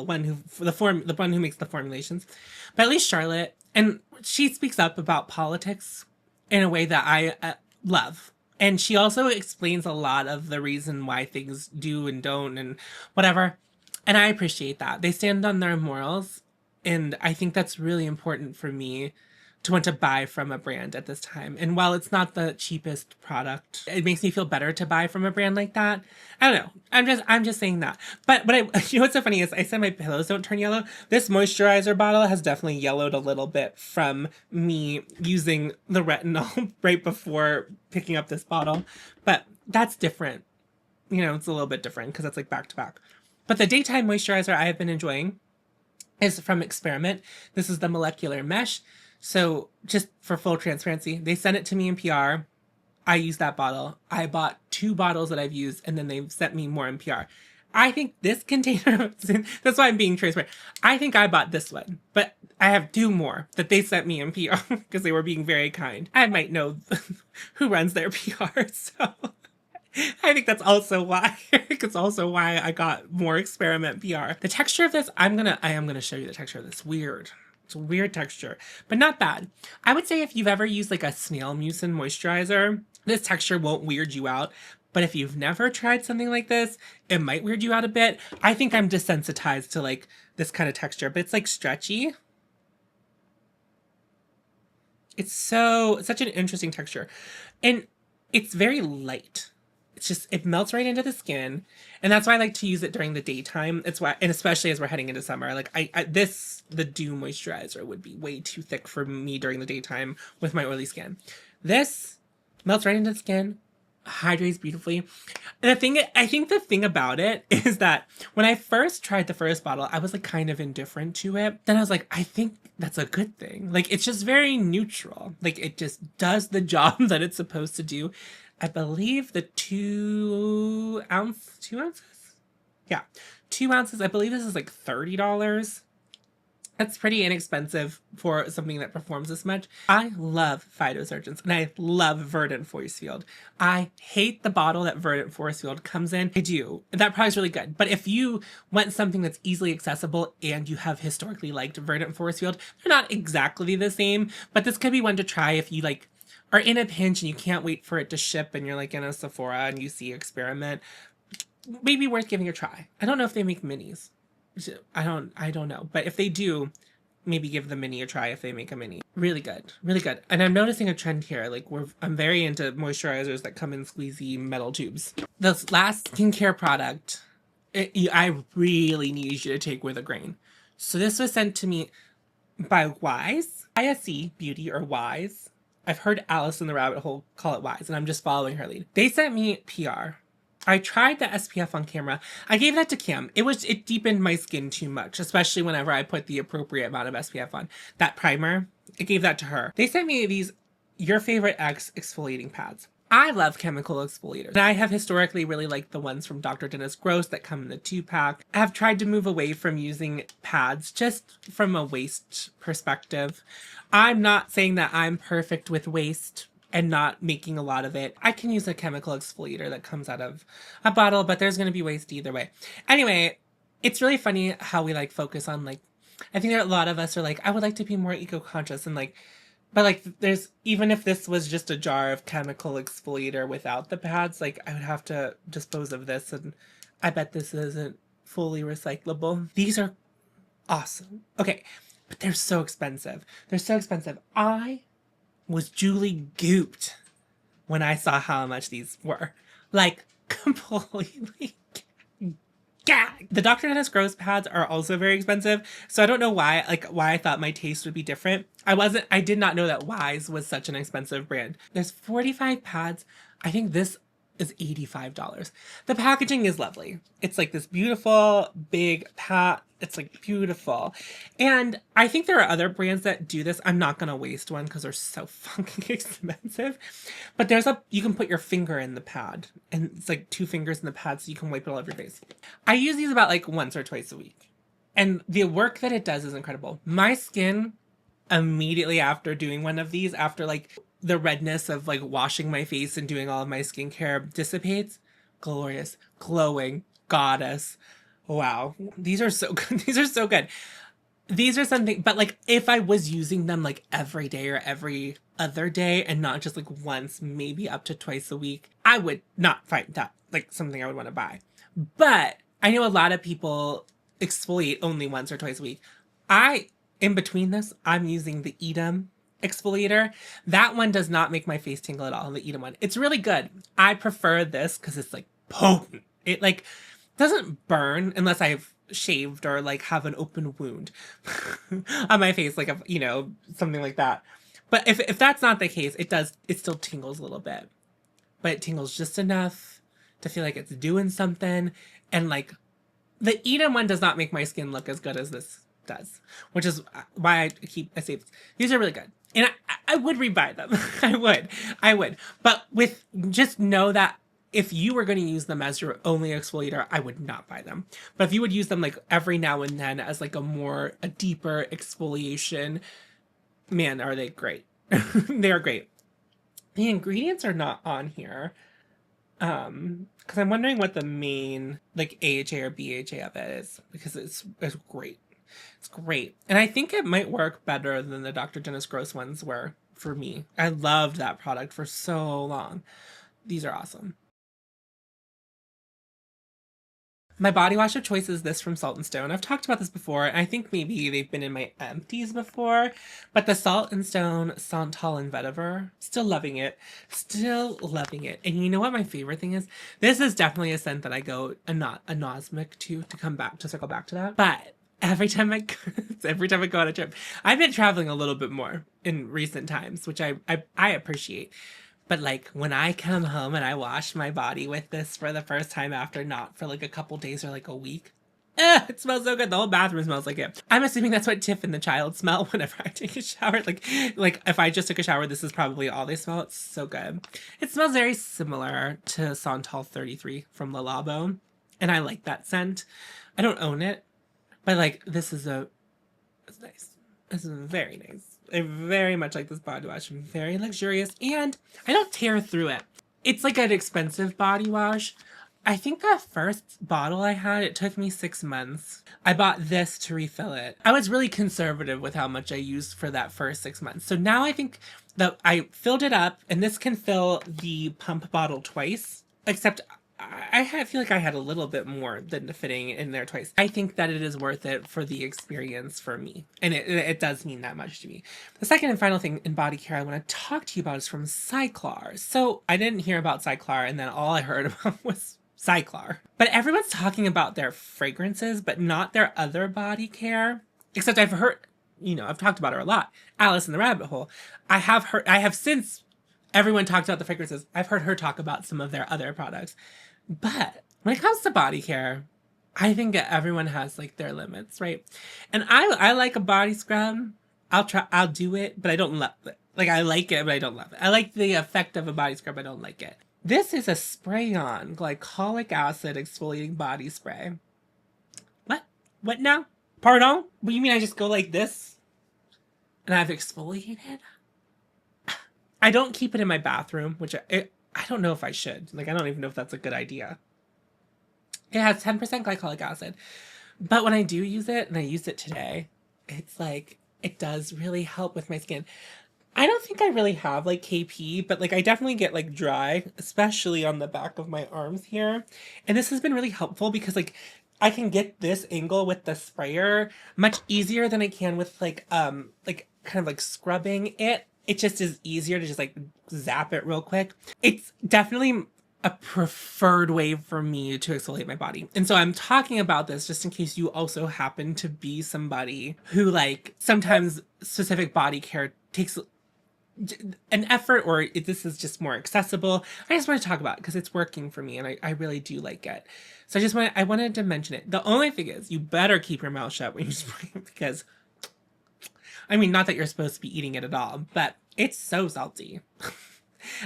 one who makes the formulations, but at least Charlotte, and she speaks up about politics in a way that I love. And she also explains a lot of the reason why things do and don't and whatever. And I appreciate that. They stand on their morals, and I think that's really important for me to want to buy from a brand at this time. And while it's not the cheapest product, it makes me feel better to buy from a brand like that. I don't know. I'm just saying that. But you know what's so funny is I said my pillows don't turn yellow. This moisturizer bottle has definitely yellowed a little bit from me using the retinol right before picking up this bottle. But that's different. You know, it's a little bit different because it's like back to back. But the daytime moisturizer I have been enjoying is from Experiment. This is the Molecular Mesh. So just for full transparency, they sent it to me in PR. I used that bottle. I bought 2 bottles that I've used, and then they've sent me more in PR. I think this container, that's why I'm being transparent. I think I bought this one, but I have 2 more that they sent me in PR because they were being very kind. I might know who runs their PR, so I think that's also why. It's also why I got more Experiment PR. The texture of this, I am gonna show you the texture of this. Weird. It's a weird texture, but not bad. I would say if you've ever used like a snail mucin moisturizer, this texture won't weird you out. But if you've never tried something like this, it might weird you out a bit. I think I'm desensitized to like this kind of texture, but it's like stretchy. It's such an interesting texture. And it's very light. it's just, it melts right into the skin. And that's why I like to use it during the daytime. It's why, and especially as we're heading into summer, like the Dew moisturizer would be way too thick for me during the daytime with my oily skin. This melts right into the skin, hydrates beautifully. And I think the thing about it is that when I first tried the first bottle, I was like kind of indifferent to it. Then I was like, I think that's a good thing. Like, it's just very neutral. Like, it just does the job that it's supposed to do. I believe the 2 ounces? Yeah, 2 ounces. I believe this is like $30. That's pretty inexpensive for something that performs this much. I love phytosurgeons and I love Verdant Force Field. I hate the bottle that Verdant Force Field comes in. I do. That product's really good. But if you want something that's easily accessible and you have historically liked Verdant Force Field, they're not exactly the same, but this could be one to try if you like are in a pinch and you can't wait for it to ship and you're like in a Sephora and you see Experiment. Maybe worth giving a try. I don't know if they make minis. I don't know. But if they do, maybe give the mini a try if they make a mini. Really good. Really good. And I'm noticing a trend here. Like, I'm very into moisturizers that come in squeezy metal tubes. This last skincare product, I really need you to take with a grain. So this was sent to me by YSE Beauty, or Wise. I've heard Alice in the Rabbit Hole call it Wise, and I'm just following her lead. They sent me PR. I tried the SPF on camera. I gave that to Kim. It deepened my skin too much, especially whenever I put the appropriate amount of SPF on. That primer, I gave that to her. They sent me these Your Favorite X exfoliating pads. I love chemical exfoliators. And I have historically really liked the ones from Dr. Dennis Gross that come in the 2-pack. I have tried to move away from using pads just from a waste perspective. I'm not saying that I'm perfect with waste and not making a lot of it. I can use a chemical exfoliator that comes out of a bottle, but there's going to be waste either way. Anyway, it's really funny how we like focus on like, I think that a lot of us are like, I would like to be more eco-conscious and like, but like there's, even if this was just a jar of chemical exfoliator without the pads, like I would have to dispose of this, and I bet this isn't fully recyclable. These are awesome. Okay, but they're so expensive. They're so expensive. I was Julie gooped when I saw how much these were. Like, completely gagged. The Dr. Dennis Gross pads are also very expensive, so I don't know why I thought my taste would be different. I did not know that Wise was such an expensive brand. There's 45 pads. I think this is $85. The packaging is lovely. It's like this beautiful big pad. It's like beautiful. And I think there are other brands that do this. I'm not going to waste one because they're so fucking expensive. But you can put your finger in the pad, and it's like 2 fingers in the pad so you can wipe it all over your face. I use these about like once or twice a week. And the work that it does is incredible. My skin, immediately after doing one of these, after like the redness of like washing my face and doing all of my skincare dissipates, glorious, glowing, goddess. Wow. These are so good. These are so good. These are something, but like if I was using them like every day or every other day and not just like once, maybe up to twice a week, I would not find that like something I would want to buy. But I know a lot of people exfoliate only once or twice a week. In between this, I'm using the Edam exfoliator. That one does not make my face tingle at all, the Edam one. It's really good. I prefer this because it's like potent. It like doesn't burn unless I've shaved or like have an open wound on my face, like something like that. But if that's not the case, it still tingles a little bit. But it tingles just enough to feel like it's doing something. And like the Edam one does not make my skin look as good as this does, which is why I say these are really good. And I would rebuy them. I would. But just know that if you were going to use them as your only exfoliator, I would not buy them. But if you would use them like every now and then as like a deeper exfoliation, man, are they great. They are great. The ingredients are not on here. Because I'm wondering what the main like AHA or BHA of it is, because it's great. It's great. And I think it might work better than the Dr. Dennis Gross ones were for me. I loved that product for so long. These are awesome. My body wash of choice is this from Salt and Stone. I've talked about this before, and I think maybe they've been in my empties before, but the Salt and Stone Santal and Vetiver, still loving it. Still loving it. And you know what my favorite thing is? This is definitely a scent that I go anosmic to come back, to circle back to that. But every time I every time I go on a trip, I've been traveling a little bit more in recent times, which I appreciate. But like when I come home and I wash my body with this for the first time after not for like a couple days or like a week, it smells so good. The whole bathroom smells like it. I'm assuming that's what Tiff and the child smell whenever I take a shower. Like if I just took a shower, this is probably all they smell. It's so good. It smells very similar to Santal 33 from Le Labo, and I like that scent. I don't own it, but like this is it's nice. This is very nice. I very much like this body wash. Very luxurious, and I don't tear through it. It's like an expensive body wash. I think the first bottle I had, it took me 6 months. I bought this to refill it. I was really conservative with how much I used for that first 6 months. So now I think that I filled it up, and this can fill the pump bottle twice, except I feel like I had a little bit more than fitting in there twice. I think that it is worth it for the experience for me. And it does mean that much to me. The second and final thing in body care I want to talk to you about is from Cyklar. So I didn't hear about Cyklar, and then all I heard about was Cyklar. But everyone's talking about their fragrances, but not their other body care. Except I've heard, I've talked about her a lot. Alice in the Rabbit Hole. I have since everyone talked about the fragrances, I've heard her talk about some of their other products. But when it comes to body care, I think that everyone has like their limits, right? And I like a body scrub. I'll do it, but I don't love it. Like I like it, but I don't love it. I like the effect of a body scrub, I don't like it. This is a spray-on glycolic acid exfoliating body spray. What? What now? Pardon? What, you mean I just go like this and I've exfoliated? I don't keep it in my bathroom, which I don't know if I should. Like, I don't even know if that's a good idea. It has 10% glycolic acid. But when I do use it, and I used it today, it's like, it does really help with my skin. I don't think I really have, like, KP, but, like, I definitely get, like, dry, especially on the back of my arms here. And this has been really helpful because, like, I can get this angle with the sprayer much easier than I can with, like, kind of, like, scrubbing it. It just is easier to just like zap it real quick. It's definitely a preferred way for me to exfoliate my body. And so I'm talking about this just in case you also happen to be somebody who like sometimes specific body care takes an effort, or this is just more accessible. I just want to talk about it because it's working for me and I really do like it. So I wanted to mention it. The only thing is you better keep your mouth shut when you spray it because I mean, not that you're supposed to be eating it at all, but it's so salty.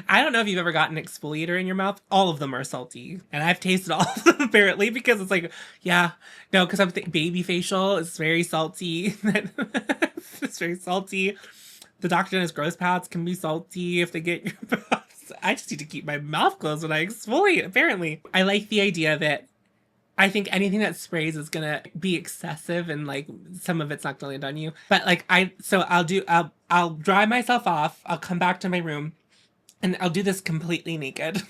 I don't know if you've ever gotten an exfoliator in your mouth. All of them are salty. And I've tasted all of them apparently because it's like, yeah, no, because I'm baby facial is very salty. It's very salty. The Dr. Dennis Gross pads can be salty if they get your mouth. I just need to keep my mouth closed when I exfoliate, apparently. I like the idea that I think anything that sprays is gonna be excessive and like some of it's not gonna land on you. But like I'll dry myself off. I'll come back to my room and I'll do this completely naked.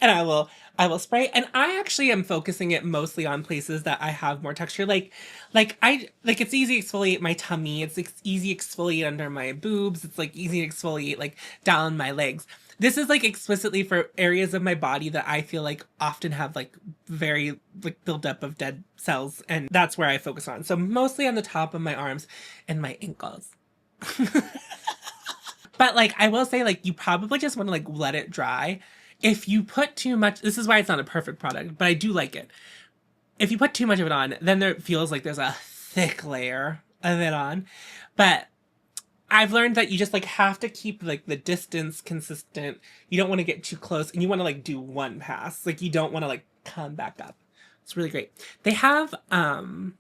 And I will spray. And I actually am focusing it mostly on places that I have more texture. It's easy to exfoliate my tummy. It's easy to exfoliate under my boobs. It's like easy to exfoliate like down my legs. This is like explicitly for areas of my body that I feel like often have like very like buildup of dead cells, and that's where I focus on. So mostly on the top of my arms and my ankles. But like I will say, like you probably just want to like let it dry. If you put too much, this is why it's not a perfect product, but I do like it. If you put too much of it on, then there feels like there's a thick layer of it on. But I've learned that you just like have to keep like the distance consistent. You don't want to get too close and you want to like do one pass. Like you don't want to like come back up. It's really great. They have an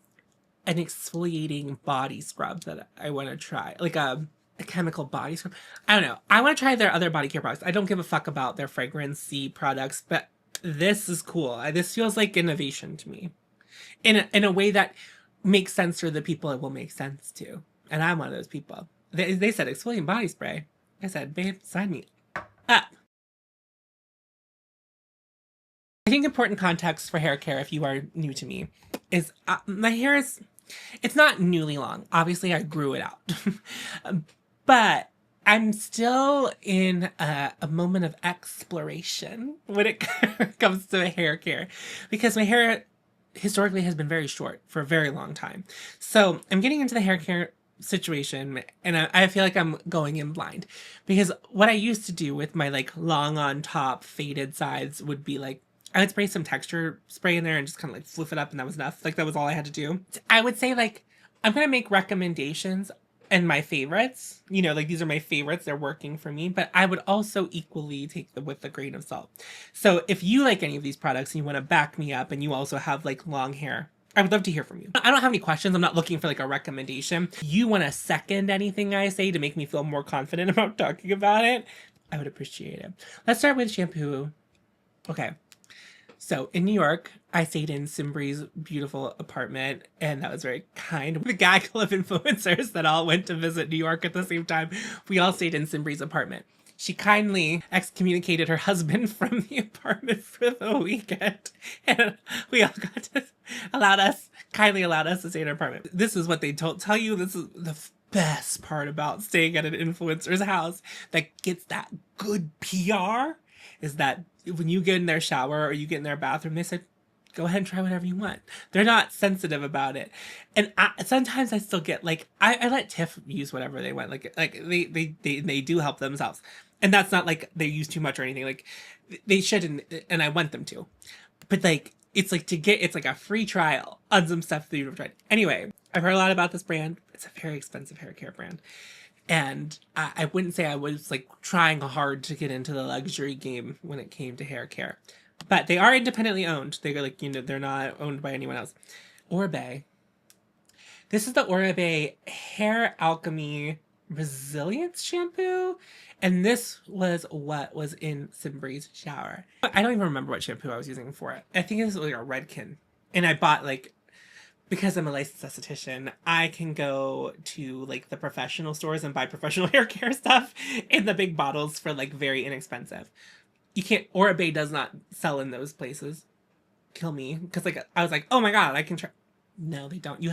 exfoliating body scrub that I want to try. Like a chemical body scrub. I don't know. I want to try their other body care products. I don't give a fuck about their fragrance-y products, but this is cool. This feels like innovation to me. In a way that makes sense for the people it will make sense to. And I'm one of those people. They said exfoliating body spray. I said, babe, sign me up. I think important context for hair care, if you are new to me, is my hair is, it's not newly long. Obviously, I grew it out. But I'm still in a moment of exploration when it comes to hair care, because my hair historically has been very short for a very long time. So I'm getting into the hair care situation, and I feel like I'm going in blind, because what I used to do with my like long on top faded sides would be like, I would spray some texture spray in there and just kind of like fluff it up, and that was enough. Like that was all I had to do. I would say like, I'm gonna make recommendations and my favorites, you know, like these are my favorites, they're working for me, but I would also equally take them with a grain of salt. So if you like any of these products and you want to back me up and you also have like long hair, I would love to hear from you. I don't have any questions. I'm not looking for like a recommendation. You want to second anything I say to make me feel more confident about talking about it? I would appreciate it. Let's start with shampoo. Okay. So in New York, I stayed in Simbri's beautiful apartment, and that was very kind. The gaggle of influencers that all went to visit New York at the same time, we all stayed in Simbri's apartment. She kindly excommunicated her husband from the apartment for the weekend, and we all got to kindly allowed us to stay in her apartment. This is what they tell you. This is the best part about staying at an influencer's house that gets that good PR, is that when you get in their shower or you get in their bathroom, they said, go ahead and try whatever you want. They're not sensitive about it. And sometimes I still get like, I let Tiff use whatever they want. Like they do help themselves. And that's not like they use too much or anything. Like they shouldn't, and I want them to. But like, it's like it's like a free trial on some stuff that you've tried. Anyway, I've heard a lot about this brand. It's a very expensive hair care brand. And I wouldn't say I was like trying hard to get into the luxury game when it came to hair care, but they are independently owned. They're like, you know, they're not owned by anyone else. Oribe. This is the Oribe Hair Alchemy Resilience Shampoo. And this was what was in Simbri's shower. I don't even remember what shampoo I was using for it. I think it was like a Redken. And I bought like, because I'm a licensed esthetician, I can go to like the professional stores and buy professional hair care stuff in the big bottles for like very inexpensive. You can't, Oribe does not sell in those places. Kill me. Because like, I was like, oh my God, I can try. No, they don't. You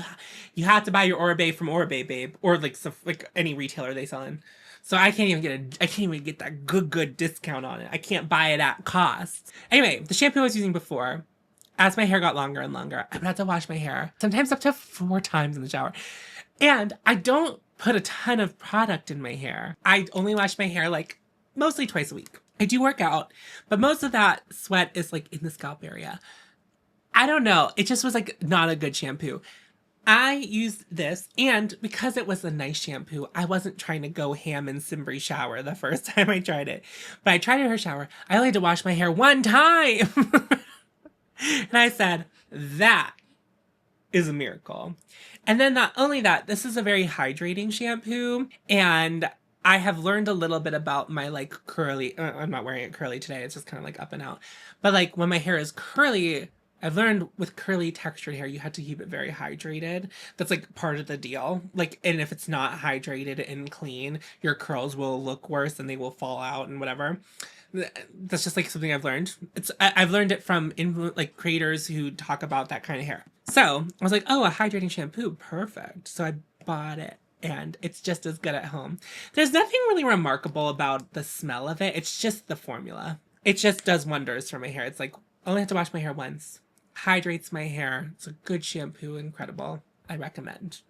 have to buy your Oribe from Oribe, babe. Or like, like any retailer they sell in. So I can't even get that good discount on it. I can't buy it at cost. Anyway, the shampoo I was using before, as my hair got longer and longer, I would have to wash my hair, sometimes up to 4 times in the shower. And I don't put a ton of product in my hair. I only wash my hair like mostly twice a week. I do work out, but most of that sweat is like in the scalp area. I don't know. It just was like not a good shampoo. I used this, and because it was a nice shampoo, I wasn't trying to go ham in Simbri's shower the first time I tried it. But I tried it in her shower. I only had to wash my hair 1 time. And I said, that is a miracle. And then not only that, this is a very hydrating shampoo. And I have learned a little bit about my like curly, I'm not wearing it curly today. It's just kind of like up and out. But like when my hair is curly, I've learned with curly textured hair, you have to keep it very hydrated. That's like part of the deal. Like, and if it's not hydrated and clean, your curls will look worse and they will fall out and whatever. That's just like something I've learned. I've learned it from like creators who talk about that kind of hair. So I was like, oh, a hydrating shampoo, perfect. So I bought it, and it's just as good at home. There's nothing really remarkable about the smell of it. It's just the formula. It just does wonders for my hair. It's like, I only have to wash my hair once. Hydrates my hair. It's a good shampoo, incredible. I recommend.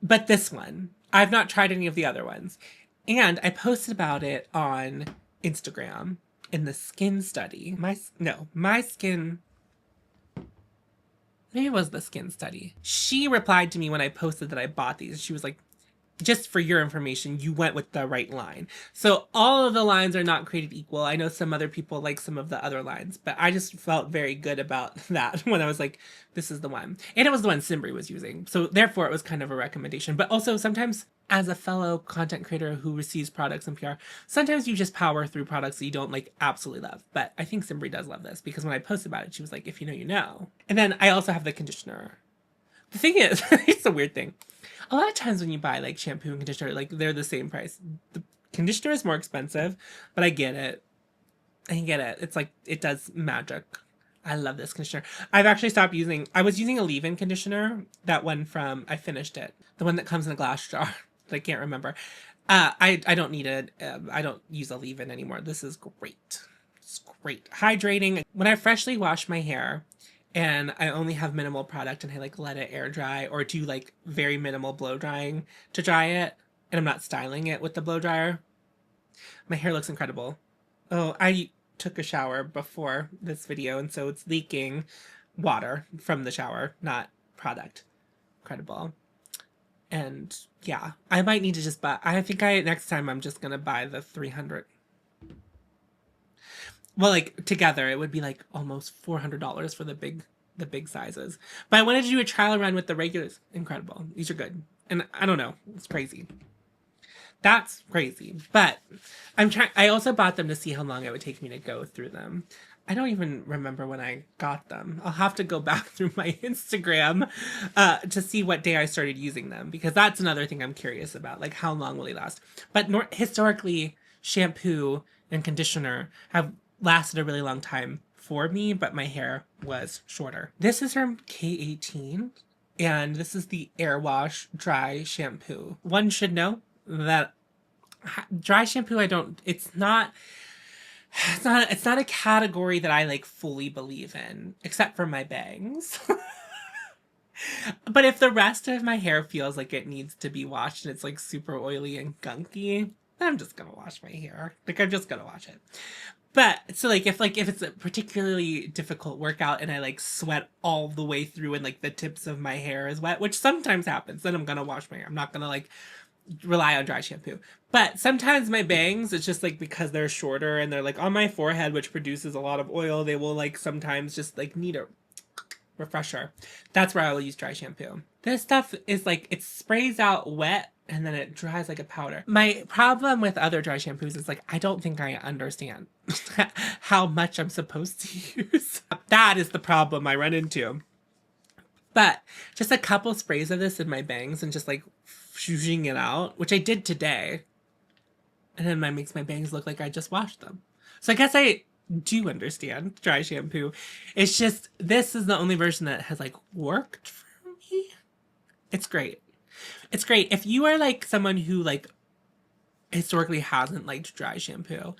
But this one, I've not tried any of the other ones. And I posted about it on Instagram in the skin study. My skin, maybe it was the skin study. She replied to me when I posted that I bought these. She was like, just for your information, you went with the right line. So all of the lines are not created equal. I know some other people like some of the other lines, but I just felt very good about that when I was like, this is the one. And it was the one Simbri was using. So therefore it was kind of a recommendation. But also sometimes as a fellow content creator who receives products in PR, sometimes you just power through products that you don't like absolutely love. But I think Simbri does love this, because when I posted about it, she was like, if you know, you know. And then I also have the conditioner. The thing is, it's a weird thing. A lot of times when you buy like shampoo and conditioner, like they're the same price. The conditioner is more expensive, but I get it. I get it. It's like, it does magic. I love this conditioner. I've actually stopped using, I was using a leave-in conditioner. That one from, I finished it. The one that comes in a glass jar that I can't remember. I don't need it. I don't use a leave-in anymore. This is great. It's great. Hydrating. When I freshly wash my hair and I only have minimal product and I like let it air dry or do like very minimal blow drying to dry it, and I'm not styling it with the blow dryer, my hair looks incredible. Oh, I took a shower before this video, and so it's leaking water from the shower, not product. Incredible. And yeah, I might need to just buy, I think next time I'm just gonna buy the 300. Well, like together it would be like almost $400 for the big sizes. But I wanted to do a trial run with the regulars. Incredible. These are good. And I don't know, it's crazy. That's crazy. But I also bought them to see how long it would take me to go through them. I don't even remember when I got them. I'll have to go back through my Instagram to see what day I started using them, because that's another thing I'm curious about. Like, how long will they last? But historically, shampoo and conditioner have lasted a really long time for me, but my hair was shorter. This is from K18, and this is the Air Wash Dry Shampoo. One should know that dry shampoo, it's not a category that I like fully believe in, except for my bangs. But if the rest of my hair feels like it needs to be washed and it's like super oily and gunky, then I'm just gonna wash my hair. Like, I'm just gonna wash it. But so like if it's a particularly difficult workout and I like sweat all the way through and like the tips of my hair is wet, which sometimes happens, then I'm gonna wash my hair. I'm not gonna like rely on dry shampoo. But sometimes my bangs, it's just like because they're shorter and they're like on my forehead, which produces a lot of oil, they will like sometimes just like need a refresher. That's where I will use dry shampoo. This stuff is like, it sprays out wet and then it dries like a powder. My problem with other dry shampoos is like, I don't think I understand how much I'm supposed to use. That is the problem I run into. But just a couple sprays of this in my bangs and just like shooshing it out, which I did today, and then it makes my bangs look like I just washed them. So I guess I do understand dry shampoo. It's just, this is the only version that has like worked for me. It's great. It's great. If you are like someone who like historically hasn't liked dry shampoo,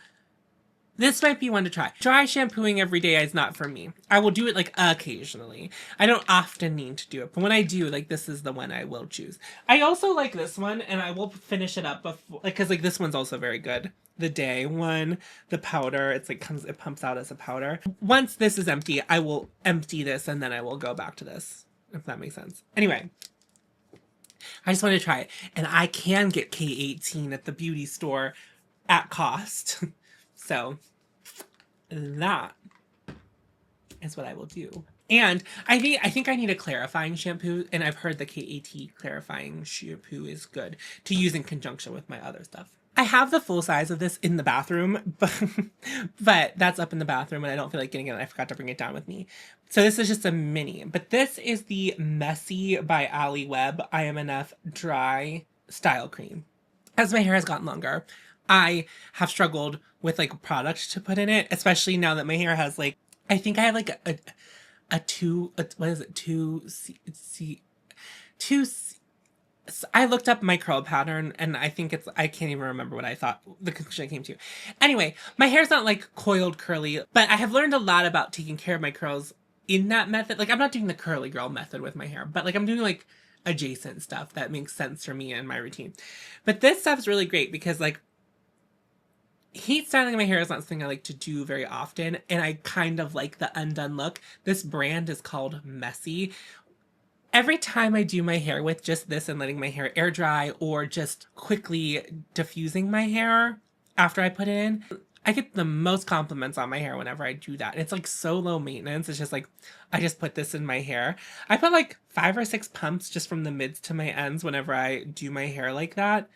this might be one to try. Dry shampooing every day is not for me. I will do it like occasionally. I don't often need to do it, but when I do, like, this is the one I will choose. I also like this one, and I will finish it up before, like, cause like this one's also very good. The day one, the powder, it's like it pumps out as a powder. Once this is empty, I will empty this and then I will go back to this, if that makes sense. Anyway, I just want to try it, and I can get K18 at the beauty store at cost. So that is what I will do. And I think I need a clarifying shampoo, and I've heard the K18 clarifying shampoo is good to use in conjunction with my other stuff. I have the full size of this in the bathroom, but that's up in the bathroom and I don't feel like getting it. I forgot to bring it down with me. So this is just a mini, but this is the Messy by Ali Webb IMNF Dry Style Cream. As my hair has gotten longer, I have struggled with like product to put in it, especially now that my hair has like, I think I have like I looked up my curl pattern and I think I can't even remember what I thought the conclusion I came to. Anyway, my hair's not like coiled curly, but I have learned a lot about taking care of my curls in that method. Like, I'm not doing the curly girl method with my hair, but like I'm doing like adjacent stuff that makes sense for me and my routine. But this stuff's really great because like heat styling my hair is not something I like to do very often, and I kind of like the undone look. This brand is called Messy. Every time I do my hair with just this and letting my hair air dry or just quickly diffusing my hair after I put it in, I get the most compliments on my hair whenever I do that. It's like so low maintenance. It's just like, I just put this in my hair. I put like 5 or 6 pumps just from the mids to my ends whenever I do my hair like that.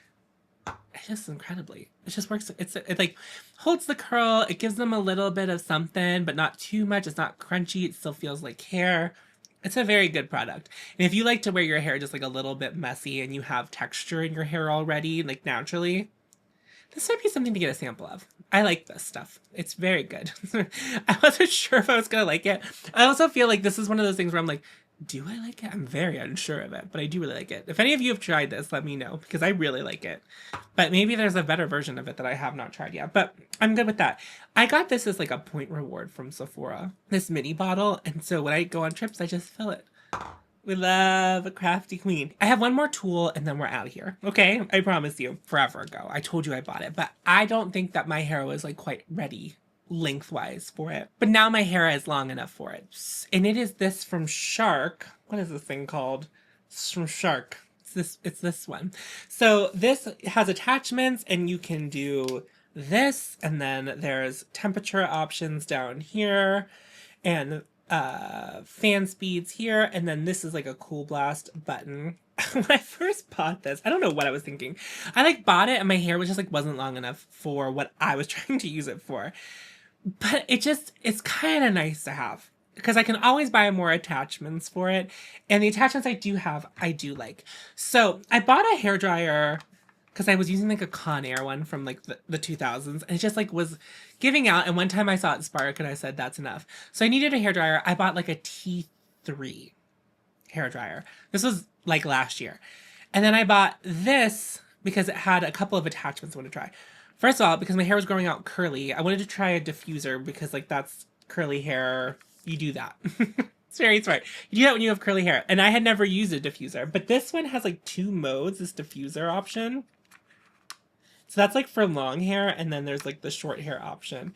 It's just incredibly, it just works. It like holds the curl. It gives them a little bit of something, but not too much. It's not crunchy. It still feels like hair. It's a very good product. And if you like to wear your hair just like a little bit messy and you have texture in your hair already, like naturally, This might be something to get a sample of. I like this stuff. It's very good. I wasn't sure if I was gonna like it. I also feel like this is one of those things where I'm like, do I like it? I'm very unsure of it, but I do really like it. If any of you have tried this, let me know, because I really like it. But maybe there's a better version of it that I have not tried yet, but I'm good with that. I got this as like a point reward from Sephora, this mini bottle, and so when I go on trips, I just fill it. We love a crafty queen. I have one more tool and then we're out of here. Okay, I promise you. Forever ago, I told you I bought it, but I don't think that my hair was like quite ready lengthwise for it. But now my hair is long enough for it. And it is this from Shark. What is this thing called? It's from Shark. It's this one. So this has attachments and you can do this, and then there's temperature options down here and fan speeds here, and then this is like a cool blast button. When I first bought this, I don't know what I was thinking. I like bought it and my hair was just like wasn't long enough for what I was trying to use it for. But it's kind of nice to have because I can always buy more attachments for it. And the attachments I do have, I do like. So I bought a hairdryer because I was using like a Conair one from like the 2000s, and it just like was giving out. And one time I saw it spark and I said, that's enough. So I needed a hairdryer. I bought like a T3 hairdryer. This was like last year. And then I bought this because it had a couple of attachments I wanted to try. First of all, because my hair was growing out curly, I wanted to try a diffuser because like that's curly hair. You do that. It's very smart. You do that when you have curly hair. And I had never used a diffuser, but this one has like 2 modes, this diffuser option. So that's like for long hair, and then there's like the short hair option.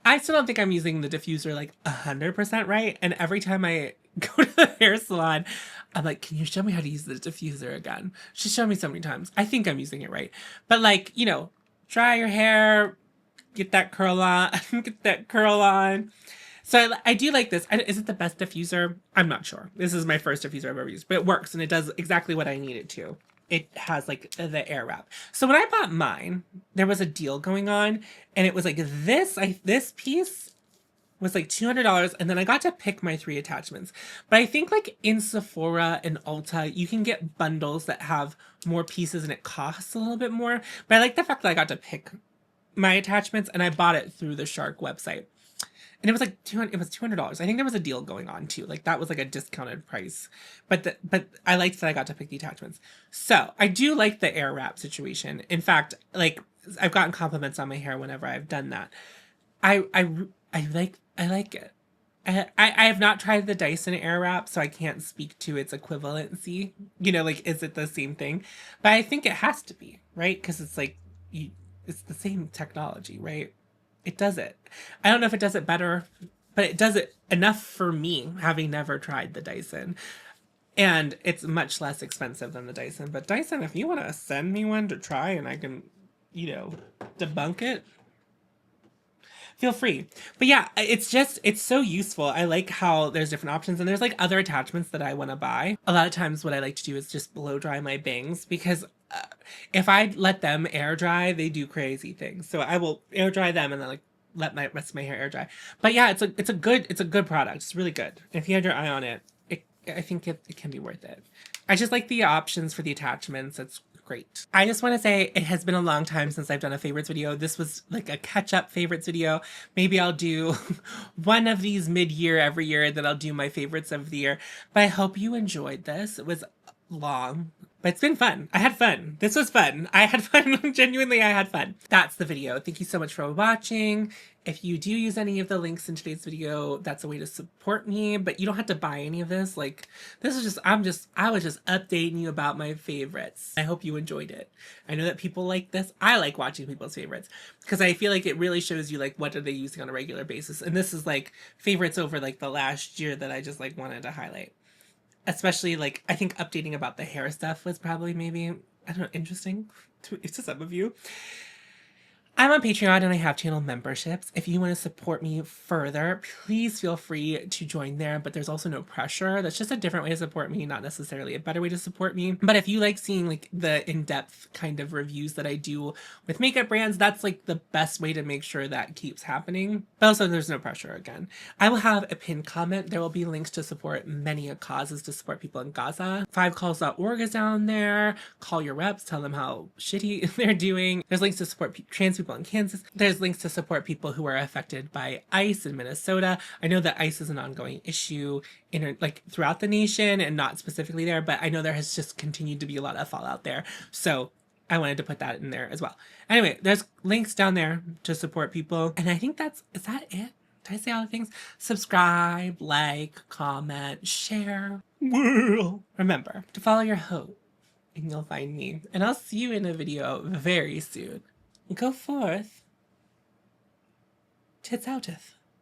I still don't think I'm using the diffuser like 100% right, and every time I go to the hair salon, I'm like, can you show me how to use the diffuser again? She's shown me so many times. I think I'm using it right. But like, you know, dry your hair, get that curl on, get that curl on. So I do like this. Is it the best diffuser? I'm not sure. This is my first diffuser I've ever used, but it works and it does exactly what I need it to. It has like the air wrap. So when I bought mine, there was a deal going on, and it was like this piece was like $200, and then I got to pick my 3 attachments. But I think like in Sephora and Ulta, you can get bundles that have more pieces and it costs a little bit more. But I like the fact that I got to pick my attachments, and I bought it through the Shark website. And it was like $200. I think there was a deal going on too. Like that was like a discounted price. But I liked that I got to pick the attachments. So I do like the air wrap situation. In fact, like I've gotten compliments on my hair whenever I've done that. I like it. I have not tried the Dyson air wrap, so I can't speak to its equivalency. You know, like, is it the same thing? But I think it has to be, right? Because it's like, it's the same technology, right? It does it. I don't know if it does it better, but it does it enough for me, having never tried the Dyson. And it's much less expensive than the Dyson. But Dyson, if you want to send me one to try and I can, you know, debunk it, feel free. But yeah, it's so useful. I like how there's different options, and there's like other attachments that I want to buy. A lot of times what I like to do is just blow dry my bangs, because if I let them air dry, they do crazy things. So I will air dry them and then like let my rest of my hair air dry. But yeah, it's a good product. It's really good. And if you had your eye on it, I think it can be worth it. I just like the options for the attachments. It's great. I just want to say it has been a long time since I've done a favorites video. This was like a catch-up favorites video. Maybe I'll do one of these mid-year every year, that I'll do my favorites of the year. But I hope you enjoyed this. It was long, but it's been fun. I had fun. This was fun. I had fun. Genuinely, I had fun. That's the video. Thank you so much for watching. If you do use any of the links in today's video, that's a way to support me, but you don't have to buy any of this. Like, this is just, I was just updating you about my favorites. I hope you enjoyed it. I know that people like this. I like watching people's favorites because I feel like it really shows you like what are they using on a regular basis. And this is like favorites over like the last year that I just like wanted to highlight. Especially like, I think updating about the hair stuff was probably maybe, I don't know, interesting to some of you. I'm on Patreon and I have channel memberships. If you want to support me further, please feel free to join there, but there's also no pressure. That's just a different way to support me, not necessarily a better way to support me. But if you like seeing like the in-depth kind of reviews that I do with makeup brands, that's like the best way to make sure that keeps happening. But also there's no pressure again. I will have a pinned comment. There will be links to support many causes to support people in Gaza. 5calls.org is down there. Call your reps, tell them how shitty they're doing. There's links to support trans people in Kansas. There's links to support people who are affected by ICE in Minnesota. I know that ICE is an ongoing issue in like throughout the nation and not specifically there, but I know there has just continued to be a lot of fallout there. So I wanted to put that in there as well. Anyway, there's links down there to support people. And I think is that it? Did I say all the things? Subscribe, like, comment, share. Remember to follow your hope and you'll find me. And I'll see you in a video very soon. Go forth. Tits outeth.